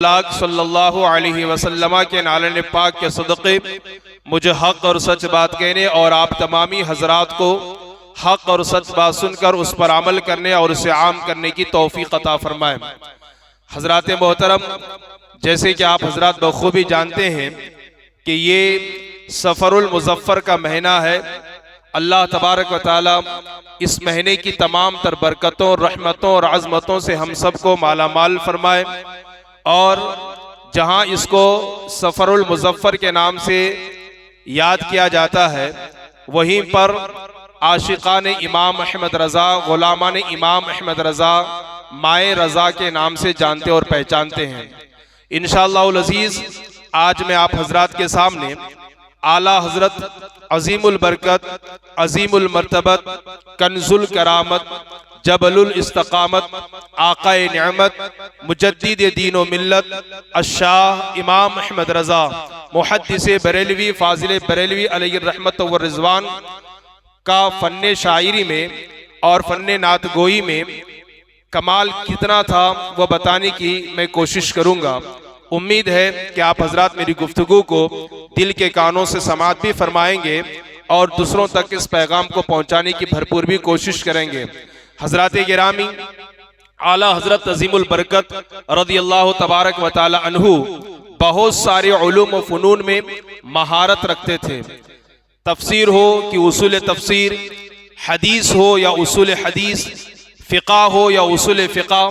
सल्लल्लाहु अलैहि वसल्लम के नाले पाक के सदक़े मुझे हक़ और सच बात कहने और आप तमामी हजरात को हक़ और सच बात सुनकर उस पर अमल करने और उसे आम करने की तौफ़ीक़ अता फरमाए। हजरात मोहतरम, जैसे कि आप हजरात बखूबी जानते हैं कि ये सफ़रुल मुज़फ़्फ़र का महीना है। अल्लाह तबारक व तआला इस महीने की तमाम तर बरकतों, रहमतों और अज़मतों से हम सबको मालामाल फरमाए और जहाँ इसको सफ़रुल मुज़फ़्फ़र के नाम से याद किया जाता है, वहीं पर आशिकान इमाम अहमद रज़ा, ग़ुलामान इमाम अहमद रज़ा, माए रज़ा के नाम से जानते और पहचानते हैं। इंशाअल्लाहुल अज़ीज़ आज मैं आप हजरात के सामने आला हजरत अज़ीमुल बरकत, अज़ीमुल मर्तबत, कंजुल करामत, जबलुल इस्तकामत, आक़ाए निअमत, मुजद्दिद दीन व मिल्लत, अशाह इमाम अहमद रज़ा, मुहद्दिसे बरेलवी, फाजिले बरेलवी अलैहि रहमत व रिज़वान का फ़न्ने शायरी में और फ़न्ने नात गोई में कमाल कितना था वह बताने की मैं कोशिश करूँगा। उम्मीद है कि आप हजरात मेरी गुफ्तगू को दिल के कानों से समाअत भी फरमाएंगे और दूसरों तक इस पैगाम को पहुँचाने की भरपूर भी कोशिश करेंगे। हजरात गिरामी, आला हजरत अज़ीमुल बरकत रज़ियल्लाहु तबारक व तआला अन्हु बहुत सारे उलूम व फ़नून में महारत रखते थे। तफसीर हो कि उसूल तफसीर, हदीस हो या उसूल हदीस, फ़िक़ा हो या उसूल फ़िक़ा,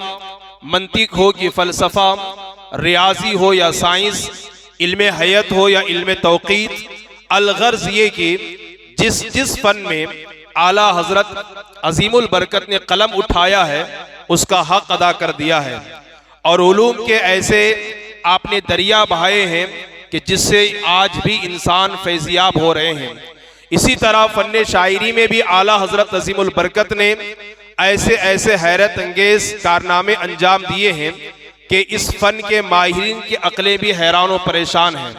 मंतिक हो कि फ़लसफ़ा, रियाजी हो या साइंस, इल्म हयत हो या इल्म तौक़ीत। अलगर्ज़ ये कि जिस फ़न में आला हजरत अज़ीमुल बरकत ने कलम उठाया है उसका हक अदा कर दिया है और उलूम के ऐसे आपने दरिया बहाए हैं कि जिससे आज भी इंसान फैज़याब हो रहे हैं। इसी तरह फ़न्ने शायरी में भी आला हजरत अज़ीमुल बरकत ने ऐसे ऐसे हैरत अंगेज कारनामे अंजाम दिए हैं कि इस फ़न के माहिरीन की अक्लें भी हैरान और परेशान हैं।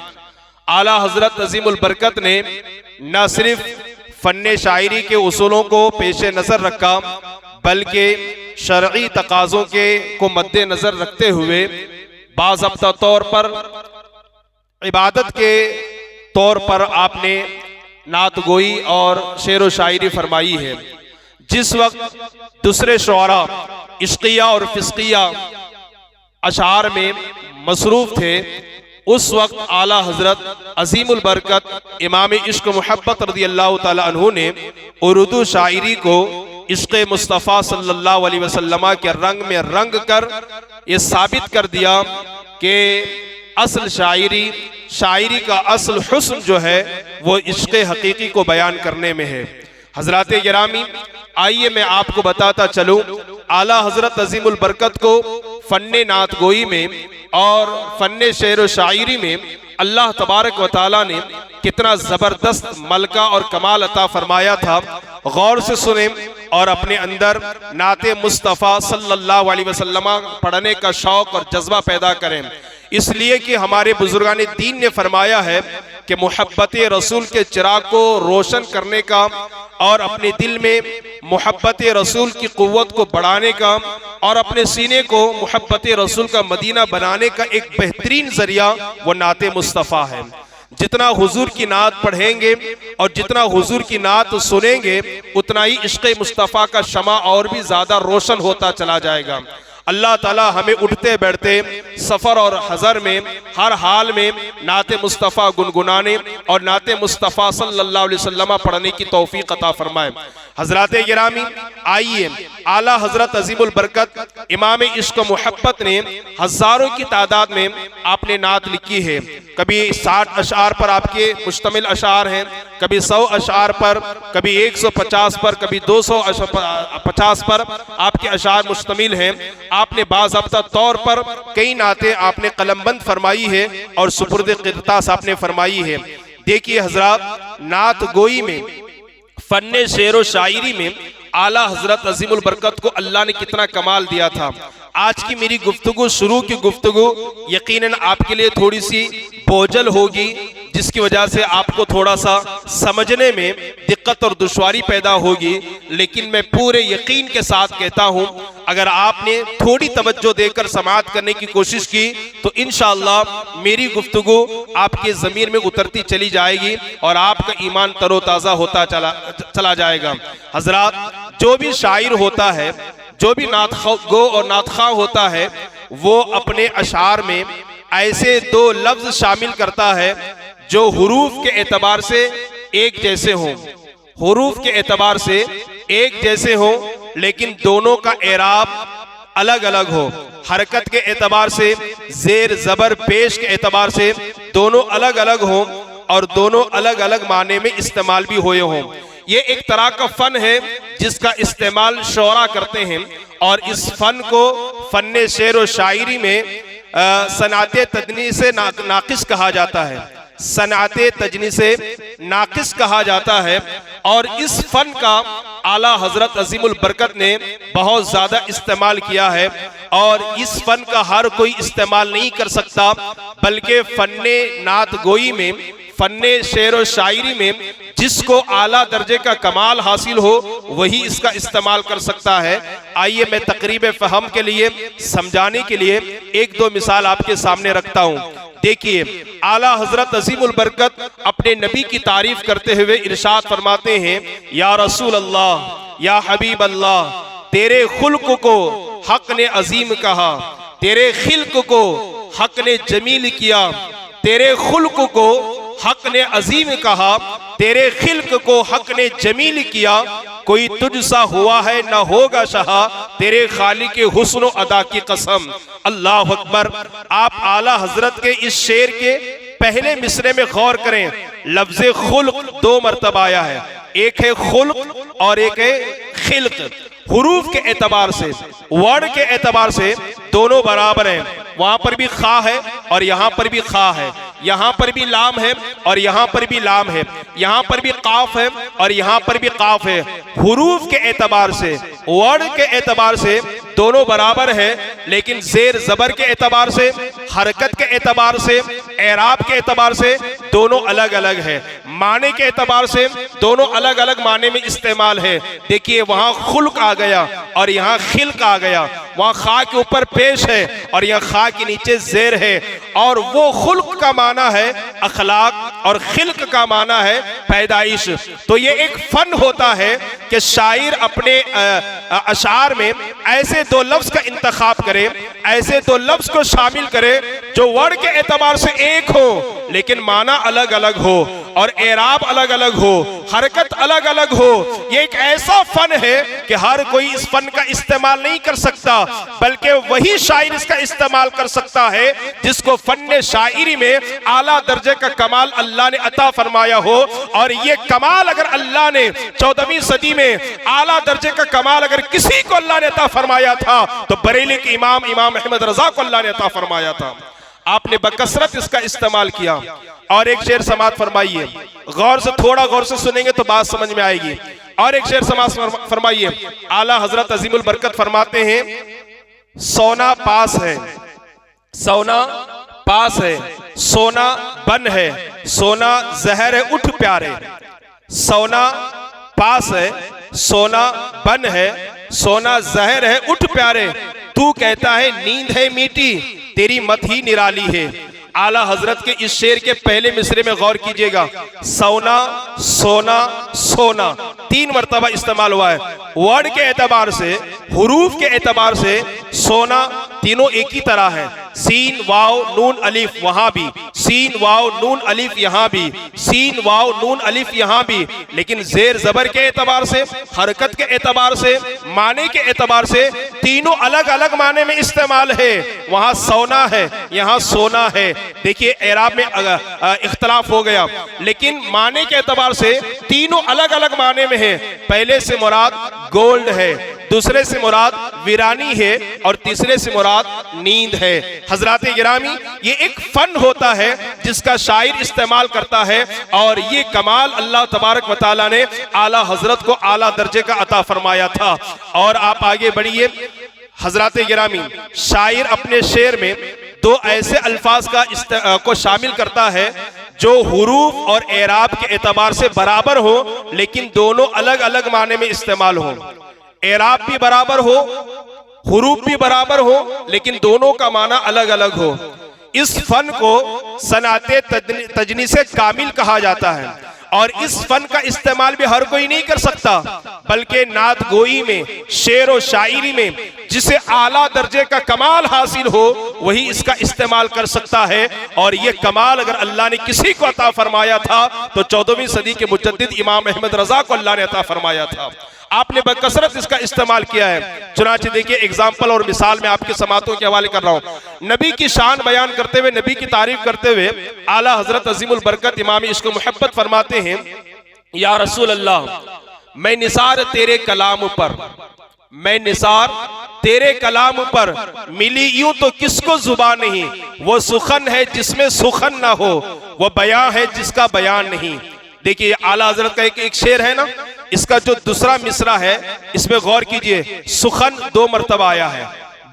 आला हजरत अज़ीमुल बरकत ने न सिर्फ फ़न्ने शायरी के उसूलों को पेश नज़र रखा बल्कि शरई तकाज़ों के को मद्दे नज़र रखते हुए बाज़ाब्ता तौर पर इबादत के तौर पर आपने नात गोई और शेर व शायरी फरमाई है। जिस वक्त दूसरे शुअरा इश्क़िया और फ़िस्क़िया अशार में मसरूफ़ थे, उस वक्त आला हजरत अज़ीमुल बरकत इमाम इश्क मोहब्बत रज़ियल्लाहु ताला अन्हु ने उर्दू शायरी को इश्क़ मुस्तफ़ा सल्लल्लाहु अलैहि वसल्लम के रंग में रंग कर ये साबित कर दिया कि असल शायरी का असल हुस्न जो है वो इश्क़ हकीकी को बयान करने में है। हजरात गिरामी, आइए मैं आपको बताता चलूँ आला हजरत अज़ीमुल बरकत को फ़न्ने नात गोई में और फ़न्ने शेर व शायरी में अल्लाह तबारक व तआला ने कितना ज़बरदस्त मलका और कमाल अता फरमाया था। गौर से सुने और अपने अंदर नाते मुस्तफ़ा सल्लल्लाहु अलैहि वसल्लम पढ़ने का शौक़ और जज्बा पैदा करें, इसलिए कि हमारे बुजुर्गान दीन ने फरमाया है कि मोहब्बत रसूल के चिराग को रोशन करने का और अपने दिल में मोहब्बत रसूल की क़ुव्वत को बढ़ाने का और अपने सीने को मोहब्बत रसूल का मदीना बनाने का एक बेहतरीन ज़रिया वो नाते मुस्तफ़ा है। जितना हुजूर की नात पढ़ेंगे और जितना हुजूर की नात सुनेंगे उतना ही इश्क़ मुस्तफ़ा का शमा और भी ज़्यादा रोशन होता चला जाएगा। अल्लाह ताला हमें उठते बैठते सफ़र और हज़र में हर हाल में नाते मुस्तफ़ा गुनगुनाने और नाते मुस्तफ़ा सल्लल्लाहु अलैहि वसल्लम पढ़ने की तौफ़ीक़ अता फरमाए। हज़रात गिरामी, आइए आला हज़रत अज़ीमुल बरकत इमाम इश्क मोहब्बत ने हज़ारों की तादाद में आपने नात लिखी है। कभी 60 अशार पर आपके मुश्तमिल अशार हैं, कभी 100 अशार पर, कभी 150 पर, कभी 250 पर आपके अशार मुश्तमिल हैं। आपने बाज़ाब्ता तौर पर कई नातें आपने कलमबंद फरमाई है और सुपुर्द क़िरतास आपने फरमाई है। देखिए हजरात, नात गोई में फ़न्ने शेर व शायरी में आला हजरत अज़ीमुल बरकत को अल्लाह ने कितना कमाल दिया था। आज की मेरी गुफ्तगू शुरू की गुफ्तगू यकीनन आपके लिए थोड़ी सी बोझल होगी, जिसकी वजह से आपको थोड़ा सा समझने में दिक्कत और दुश्वारी पैदा होगी, लेकिन मैं पूरे यकीन के साथ कहता हूं अगर आपने थोड़ी तवज्जो देकर समाअत करने की कोशिश की तो इंशाअल्लाह मेरी गुफ्तगू आपके ज़मीर में उतरती चली जाएगी और आपका ईमान तरोताज़ा होता चला जाएगा। हजरात, जो भी शायर होता है, जो भी नातगो और नातखा होता है, वो अपने अशार में ऐसे दो लफ्ज शामिल करता है जो हुरूफ के एतबार से एक जैसे हों, हुरूफ के एतबार से एक जैसे हों, लेकिन दोनों का एराब अलग अलग हो। हरकत के एतबार से, जेर जबर पेश के एतबार से दोनों अलग अलग हों और दोनों अलग अलग माने में इस्तेमाल भी हुए हों। ये एक तरह का फन है जिसका इस्तेमाल शोरा करते हैं और इस फन को फन्ने शेर व शायरी में सनाते तजनी से नाकिस कहा जाता है, सनाते तजनी से नाकिस कहा जाता है। और इस फन का आला हजरत अजीमुल बरकत ने बहुत ज्यादा इस्तेमाल किया है और इस फन का हर कोई इस्तेमाल नहीं कर सकता, बल्कि फन्ने नात गोई में, फन्ने शेर व शायरी में जिसको आला दर्जे का कमाल हासिल हो वही इसका इस्तेमाल कर सकता है। आइए मैं तकरीब फहम के लिए, समझाने के लिए एक दो मिसाल आपके सामने रखता हूँ। देखिए, आला हजरत अजीमुल बरकत अपने नबी की तारीफ करते हुए इरशाद फरमाते हैं, या रसूल अल्लाह, या हबीब अल्लाह, तेरे खुल्क को हक ने अजीम कहा, तेरे खिल्क को हक ने जमील किया, तेरे खुल्क को हक ने अजीम कहा, तेरे खिल्क को हक ने जमील किया, कोई तुझसा हुआ है न होगा शहा, तेरे खालिक के हुस्न अदा की कसम। अल्लाह अकबर। आप आला हजरत के इस शेर के पहले मिसरे में गौर करें, लफ्ज खुल्क दो मरतबा आया है, एक है खुल्क और एक है खिल्क। हुरूफ के एतबार से, वर्ड के एतबार से दोनों बराबर हैं। वहां पर भी खा है और यहां पर भी खा है, यहां पर भी लाम है और यहां पर भी लाम है, यहां पर भी काफ है और यहां पर भी काफ है। हुरूफ के एतबार से, वर्ड के एतबार से दोनों बराबर है, लेकिन जेर जबर के एतबार से, हरकत के एतबार से, एराब के एतबार से दोनों अलग अलग है। माने के एतबार से दोनों अलग अलग माने में इस्तेमाल है। देखिए, वहां खुल्क आ गया और यहाँ खिल्क आ गया, वहां खा के ऊपर पेश है और यहाँ खा के नीचे जेर है। और वो खुल्क का माना है अखलाक और खिल्क का माना है पैदाइश। तो ये एक फन होता है कि शायर अपने अशार में ऐसे दो लफ्ज का इंतखाब करे, ऐसे दो लफ्ज को शामिल करे जो वर्ड के एतबार से एक हो लेकिन माना अलग अलग हो और एराब अलग अलग हो, हरकत अलग अलग हो। ये एक ऐसा फन है कि हर कोई इस फन का इस्तेमाल नहीं कर सकता, बल्कि वही शायर इसका इस्तेमाल कर सकता है जिसको फन शायरी में आला दर्जे का कमाल अल्लाह ने अता फरमाया हो। और ये कमाल अगर अल्लाह ने 14वीं सदी में आला दर्जे का कमाल अगर किसी को अल्लाह ने अता फरमाया था तो बरेली के इमाम अहमद रजा को अल्लाह ने अता फरमाया था। आपने बकसरत इसका इस्तेमाल किया। और एक शेर समात फरमाइए, गौर से, थोड़ा गौर से सुनेंगे तो बात समझ में आएगी। और एक शेर समात फरमाइए, आला हजरत अजीमुल बरकत फरमाते हैं, सोना पास है, सोना पास है, सोना बन है, सोना जहर है उठ प्यारे, सोना पास है, सोना बन है, सोना जहर है उठ प्यारे, तू कहता है नींद है मीठी, तेरी मत ही निराली है। आला हजरत के इस शेर के पहले मिसरे में गौर कीजिएगा, सोना सोना सोना तीन मरतबा इस्तेमाल हुआ है। वर्ड के एतबार से, हुरूफ के एतबार से सोना तीनों एक ही तरह है, सीन वाव नून अलिफ वहां भी, सीन वाव नून अलिफ यहां भी, सीन वाव नून अलिफ यहां भी, लेकिन जेर जबर के एतबार से, हरकत के एतबार से, माने के एतबार से तीनों अलग अलग माने में इस्तेमाल है। वहां सोना है, यहां सोना है। देखिए, एराब में इख्तलाफ हो गया, लेकिन माने के एतबार से तीनों अलग अलग माने में है। पहले से मुराद गोल्ड है, दूसरे से मुराद वीरानी है और तीसरे से मुराद नींद है। हजरात गिरामी, ये एक फन होता है जिसका शायर इस्तेमाल करता है और ये कमाल अल्लाह तबारक व तआला ने आला हजरत को आला दर्जे का अता फरमाया था। और आप आगे बढ़िए हजरात गिरामी, शायर अपने शेर में दो ऐसे अल्फाज को शामिल करता है जो हुरूफ और एराब के एतबार से बराबर हो लेकिन दोनों अलग अलग माने में इस्तेमाल हो। एराब भी बराबर हो, हुरूफ भी बराबर हो, लेकिन दोनों का माना अलग अलग हो। इस फन को सनाते तजनीसे कामिल कहा जाता है और इस फन का इस्तेमाल भी हर कोई नहीं कर सकता, बल्कि नात गोई में, शेर और शायरी में जिसे आला दर्जे का कमाल हासिल हो वही इसका इस्तेमाल कर सकता है। और ये कमाल अगर अल्लाह ने किसी को अता फरमाया था तो 14वीं सदी के मुजद्दिद इमाम अहमद रजा को अल्लाह ने अता फरमाया था। आपने बकसरत इसका इस्तेमाल किया है। चुनांचे देखिए, एग्जाम्पल और मिसाल में आपके समातों के हवाले कर रहा हूं। नबी की शान बयान करते हुए, नबी की तारीफ करते हुए आला हजरत अजीमुल बरकत इमाम इश्क मोहब्बत फरमाते हैं, या रसूल अल्लाह, मैं निसार तेरे कलाम पर, मैं निसार तेरे कलाम पर मिली यूं तो किसको जुबान नहीं। वो सुखन है जिसमें सुखन ना हो, वो बयां है जिसका बयान नहीं। देखिए आला हजरत का एक शेर है ना, इसका जो दूसरा मिसरा है इसमें गौर कीजिए। सुखन 2 मरतबा आया है,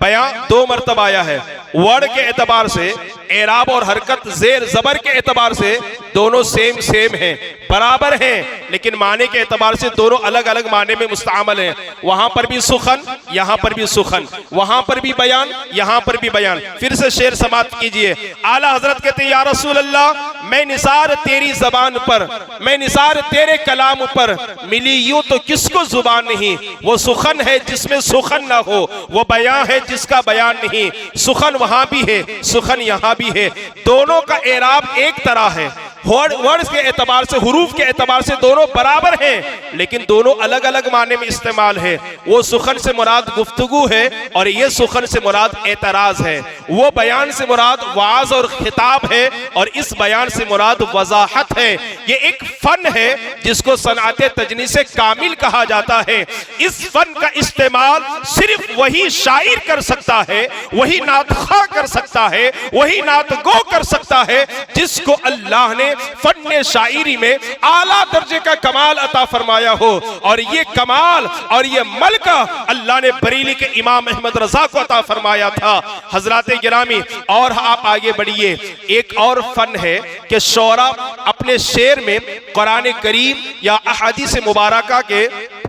बयां 2 मरतबा आया है। वर्ड के एतबार से, एराब और हरकत जेर जबर के एतबार से दोनों सेम हैं, बराबर हैं, लेकिन माने के एतबार से दोनों अलग अलग माने में मुस्तआमल हैं। वहां पर भी सुखन, यहां पर भी सुखन, वहां पर भी बयान, यहां पर भी बयान। फिर से शेर समाप्त कीजिए। आला हजरत कहते हैं, या रसूल अल्लाह, मैं निसार तेरी जबान पर, मैं निसार तेरे कलाम पर मिली यूं तो किसको जुबान नहीं। वो सुखन है जिसमें सुखन ना हो, वो बयां है जिसका बयान नहीं। सुखन वहां भी है, सुखन यहां भी है। दोनों का एराब एक तरह है, वर्ड्स के एतबार से, हुरूफ के एतबार से दोनों बराबर हैं, लेकिन दोनों अलग अलग माने में इस्तेमाल है। वो सुखन से मुराद गुफ्तगू है और ये सुखन से मुराद एतराज है। वो बयान से मुराद वाज और खिताब है और इस बयान से मुराद वजाहत है। ये एक फन है जिसको सनाते तजनीसे कामिल कहा जाता है। इस फन का इस्तेमाल सिर्फ वही शायर कर सकता है, वही नातखा कर सकता है, वही नातगो कर सकता है जिसको अल्लाह ने फन शायरी में आला दर्जे का कमाल अता फरमाया हो। और ये कमाल और ये मलका अल्लाह ने बरेली के इमाम अहमद रजा को अता फरमाया था। हजरात गिरामी, और आप आगे बढ़िए। एक और फन है कि शोरा अपने शेर में कुरान करीम या अहादीस मुबारका के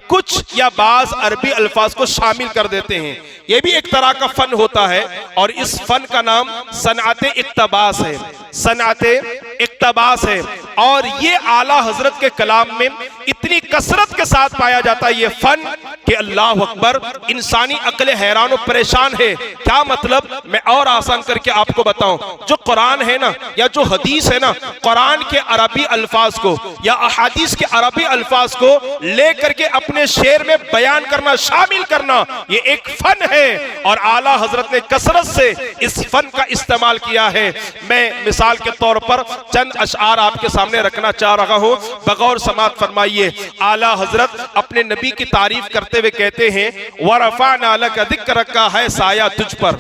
कुछ या बाज अरबी अल्फाज को शामिल कर देते हैं। यह भी एक तरह का फन होता है और इस फन का नाम सनाते इक्तबास है, सनाते इक्तबास है। और ये आला हजरत के कलाम में इतनी कसरत के साथ पाया जाता है ये फन कि अल्लाह अकबर, इंसानी अक्ल हैरान और परेशान है। क्या मतलब, मैं और आसान करके आपको बताऊं। जो कुरान है ना या जो हदीस है ना, कुरान के अरबी अल्फाज को या अहादीस के अरबी अल्फाज को लेकर के अपने शेर में बयान करना, शामिल करना, ये एक फन है और आला हजरत ने कसरत से इस फन का इस्तेमाल किया है। मैं मिसाल के तौर पर चंद अशआर आपके सामने रखना चाह रहा हूं, बगौर समात फरमाइए। आला हजरत अपने नबी की तारीफ करते हुए कहते हैं, वरफ़अना लक ज़िक्रक का है साया तुझ पर,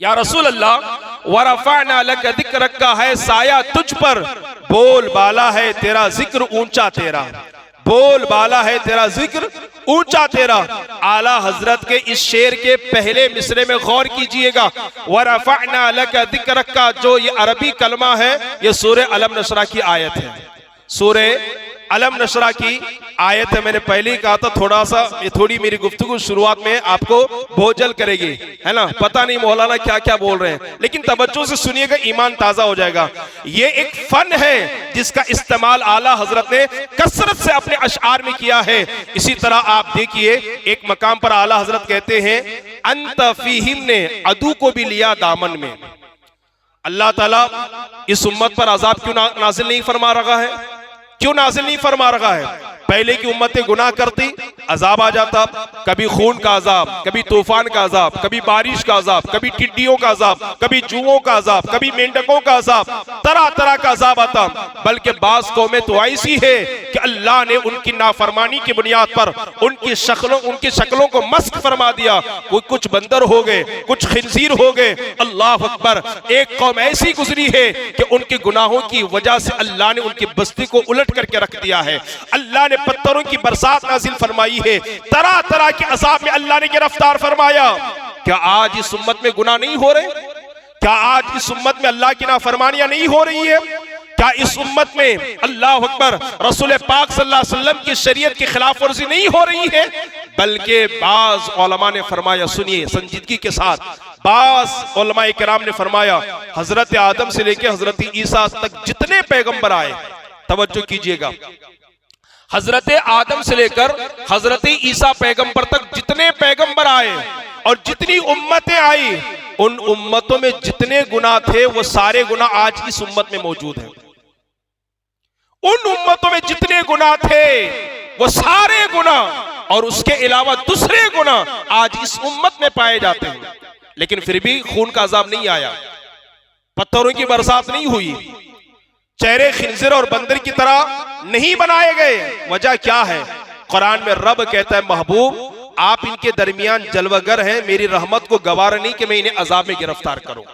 या रसूल अल्लाह, वरफ़अना लक ज़िक्रक का है साया तुझ पर। बोल बाला है तेरा जिक्र ऊंचा तेरा, बोल बाला है तेरा जिक्र ऊंचा तेरा। आला हजरत के इस शेर के पहले मिसरे में गौर कीजिएगा। वरफ़अना लक ज़िक्रक का जो ये अरबी कलमा है, ये सूरह अलम नशरा की आयत है, सूरह अलम नशरा की आयत है। मैंने पहले ही कहा था थोड़ा सा, ये थोड़ी मेरी गुफ्तगू शुरुआत में आपको बोझल करेगी, है ना। पता नहीं मौलाना क्या क्या बोल रहे हैं, लेकिन तवज्जो से सुनिएगा, ईमान ताजा हो जाएगा। ये एक फन है जिसका इस्तेमाल आला हजरत ने कसरत से अपने अशआर में किया है। इसी तरह आप देखिए, एक मकाम पर आला हजरत कहते हैं, अंत फीहिम ने अदू को भी लिया दामन में। अल्लाह ताला इस उम्मत पर अजाब क्यों नाजिल नहीं फरमा रहा है, क्यों नाजिल नहीं फरमा रहा है। पहले की उम्मतें गुनाह करती, अजाब आ जाता, कभी खून का अजाब, कभी तूफान का अजाब, कभी बारिश का अजाब, कभी टिड्डियों का अजाब, कभी जुओं का अजाब, कभी मेंढकों का अजाब, तरह तरह का अजाब आता। बल्कि बास कौमें तो ऐसी है कि अल्लाह ने उनकी नाफरमानी की बुनियाद पर उनकी शक्लों को मस्क फरमा दिया। वो कुछ बंदर हो गए, कुछ खिंजीर हो गए। अल्लाह अकबर, एक कौम ऐसी गुजरी है कि उनके गुनाहों की वजह से अल्लाह ने उनकी बस्ती को उलट करके रख दिया है। अल्लाह ने पत्थरों की बरसात नाजिल फरमाई है, तरह तरह के अज़ाब में अल्लाह ने गिरफ्तार फरमाया। क्या आज इस उम्मत में गुनाह नहीं हो रहे? क्या आज इस उम्मत में अल्लाह की नाफरमानियां नहीं हो रही है? क्या इस उम्मत में अल्लाह अकबर रसूल पाक सल्लल्लाहु अलैहि वसल्लम की शरीयत की खिलाफ वर्जी नहीं हो रही है? बल्कि बाज उलमा ने फरमाया, सुनिए संजीदगी के साथ, बाज उलमा किराम ने फरमाया हजरत आदम से लेकर हजरत ईसा तक जितने पैगंबर आए, तवज्जो कीजिएगा, हजरत आदम से लेकर हजरत ईसा पैगंबर तक जितने पैगंबर आए और जितनी उम्मतें आई, उन उम्मतों में जितने गुनाह थे वो सारे गुनाह आज इस उम्मत में मौजूद हैं। उन उम्मतों में जितने गुनाह थे वो सारे गुनाह और उसके अलावा दूसरे गुनाह आज इस उम्मत में पाए जाते हैं। लेकिन फिर भी खून का अजाब नहीं आया, पत्थरों की बरसात नहीं हुई, चेहरे खिंजीर और बंदर की तरह नहीं बनाए गए। वजह क्या है? कुरान में रब कहता है, महबूब आप इनके दरमियान जलवागर हैं, मेरी रहमत को गवारा नहीं कि मैं इन्हें अजाब में गिरफ्तार करूं,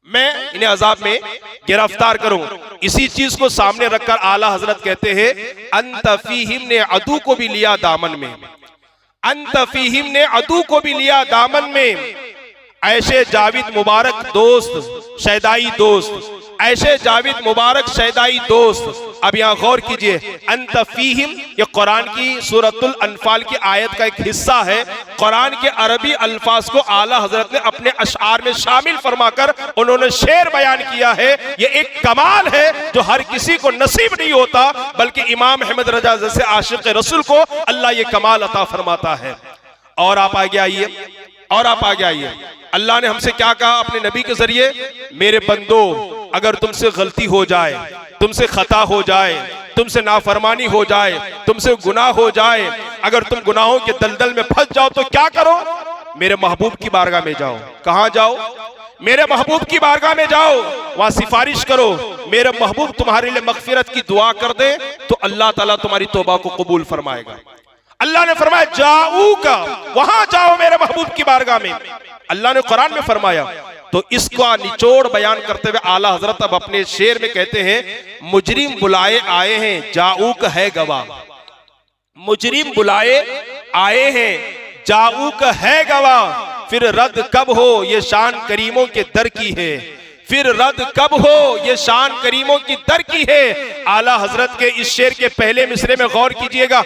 मैं इन्हें अजाब में गिरफ्तार करूं। इसी चीज को सामने रखकर आला हजरत कहते हैं, अंत फीहिम ने अदू को भी लिया दामन में, अंत फीहिम ने अदू को भी लिया दामन में। ऐशे जावेद मुबारक दोस्त, शैदाई दोस्त, ऐशे जावेद मुबारक शैदाई दोस्त। अब यहां गौर कीजिए, अंत फीहिम ये कुरान की सूरतुल अनफाल की आयत का एक हिस्सा है। कुरान के अरबी अल्फाज को आला हजरत ने अपने अशआर में शामिल फरमाकर उन्होंने शेर बयान किया है। ये एक कमाल है जो हर किसी को नसीब नहीं होता, बल्कि इमाम अहमद रजा जैसे आशिक रसूल को अल्लाह ये कमाल अता फरमाता है। और आप आगे आइए, और आप आगे आइए, अल्लाह ने हमसे क्या कहा अपने नबी के जरिए, मेरे बंदो अगर तुमसे गलती हो जाए, तुमसे खता हो जाए, तुमसे नाफरमानी हो जाए, तुमसे गुनाह हो जाए, अगर तुम गुनाहों के दलदल में फंस जाओ तो क्या करो? मेरे महबूब की बारगाह में जाओ। कहां जाओ? मेरे महबूब की बारगाह में जाओ, वहां सिफारिश करो, मेरे महबूब तुम्हारे लिए मगफिरत की दुआ कर दे तो अल्लाह ताला तुम्हारी तौबा को कबूल फरमाएगा। अल्लाह ने फरमाया जाऊका, वहां जाओ मेरे महबूब की बारगाह में, अल्लाह ने कुरान में फरमाया। तो इसका निचोड़ बयान करते हुए आला हजरत अब अपने शेर में कहते हैं, मुजरिम बुलाए आए हैं जाऊक है गवाह, मुजरिम बुलाए आए हैं जाऊक है गवाह, फिर रद्द कब हो ये शान करीमों के दर की है, फिर रद्द कब हो ये शान करीमों की दर की है। आला हजरत के इस शेर के पहले मिसरे में गौर कीजिएगा,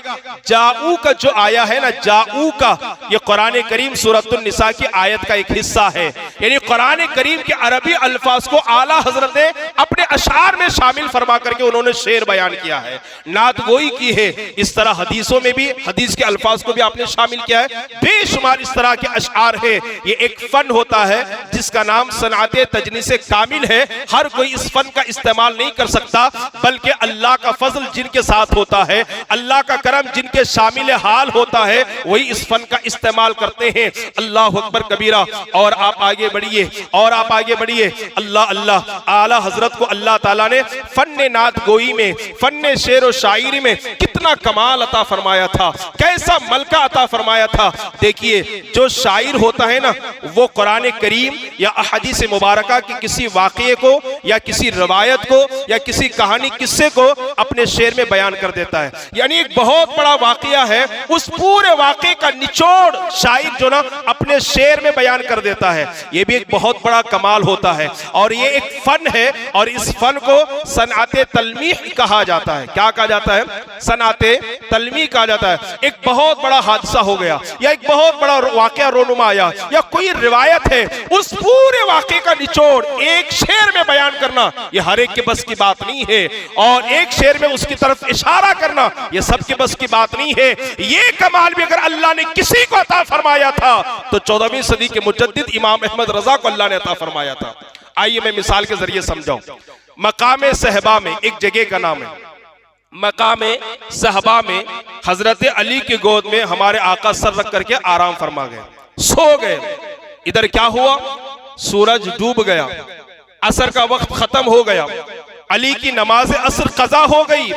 जाऊ का जो आया है ना, जाऊ का ये कुरान करीम सूरतुन निसा की आयत का एक हिस्सा है। यानी कुरान करीम के अरबी अल्फाज को आला हजरत ने अपने अशार में शामिल फरमा करके उन्होंने शेर बयान किया है, नात गोई की है। इस तरह हदीसों में भी हदीस के अल्फाज को भी आपने शामिल किया है। बेशुमार इस तरह के अशार है। ये एक फन होता है जिसका नाम सनाते तजनीसे कामिल है। हर कोई इस फन का इस्तेमाल नहीं कर सकता, बल्कि अल्लाह का फजल जिनके साथ होता है, अल्लाह का करम जिनके शामिल हाल होता है, वही इस फन का इस्तेमाल करते हैं। अल्लाह अकबर कबीरा। और आप आगे बढ़िए, और आप आगे बढ़िए। अल्लाह अल्लाह। आला हजरत को अल्लाह ताला ने फन्ने नात गोई में, फन्ने शेर व शायरी में कितना कमाल अता फरमाया था, कैसा मलका अता फरमाया था। देखिए, जो शायर होता है ना, वो कुरान करीम या अहादीस मुबारका की किसी वाक़ये को या किसी रवायत को या किसी कहानी किस्से को अपने शेर में बयान कर देता है। यानी एक बहुत बड़ा वाक़या है, उस पूरे वाक़ये का निचोड़ शायर जो ना अपने शेर में बयान कर देता है। ये भी एक बहुत बड़ा कमाल होता है और ये एक फन है। और इस फन को सनाते तलमीह कहा जाता है। क्या कहा जाता है? सनाते तलमीह कहा जाता है। एक बहुत बड़ा हादसा हो गया या एक बहुत बड़ा वाक़या रोनुमा आया या कोई रिवायत है, उस पूरे वाक़ये का निचोड़ एक शेर में बयान करना, ये हर एक के बस की बात नहीं है। और एक शेर में उसकी तरफ इशारा करना, ये सबके बस की बात नहीं है। ये कमाल भी अगर अल्लाह ने किसी को अता फरमाया था तो 14वीं सदी के मुजद्दिद इमाम अहमद रजा को अल्लाह ने अता फरमाया था। आइए मैं मिसाल के जरिए समझाऊं। मकाम सहबा में एक जगह का नाम है, मकाम सहबा में हजरत अली की गोद में हमारे आका सर रख करके आराम फरमा गए, सो गए। इधर क्या हुआ? सूरज डूब गया, असर का वक्त खत्म हो गया, अली की नमाज असर कज़ा हो गई।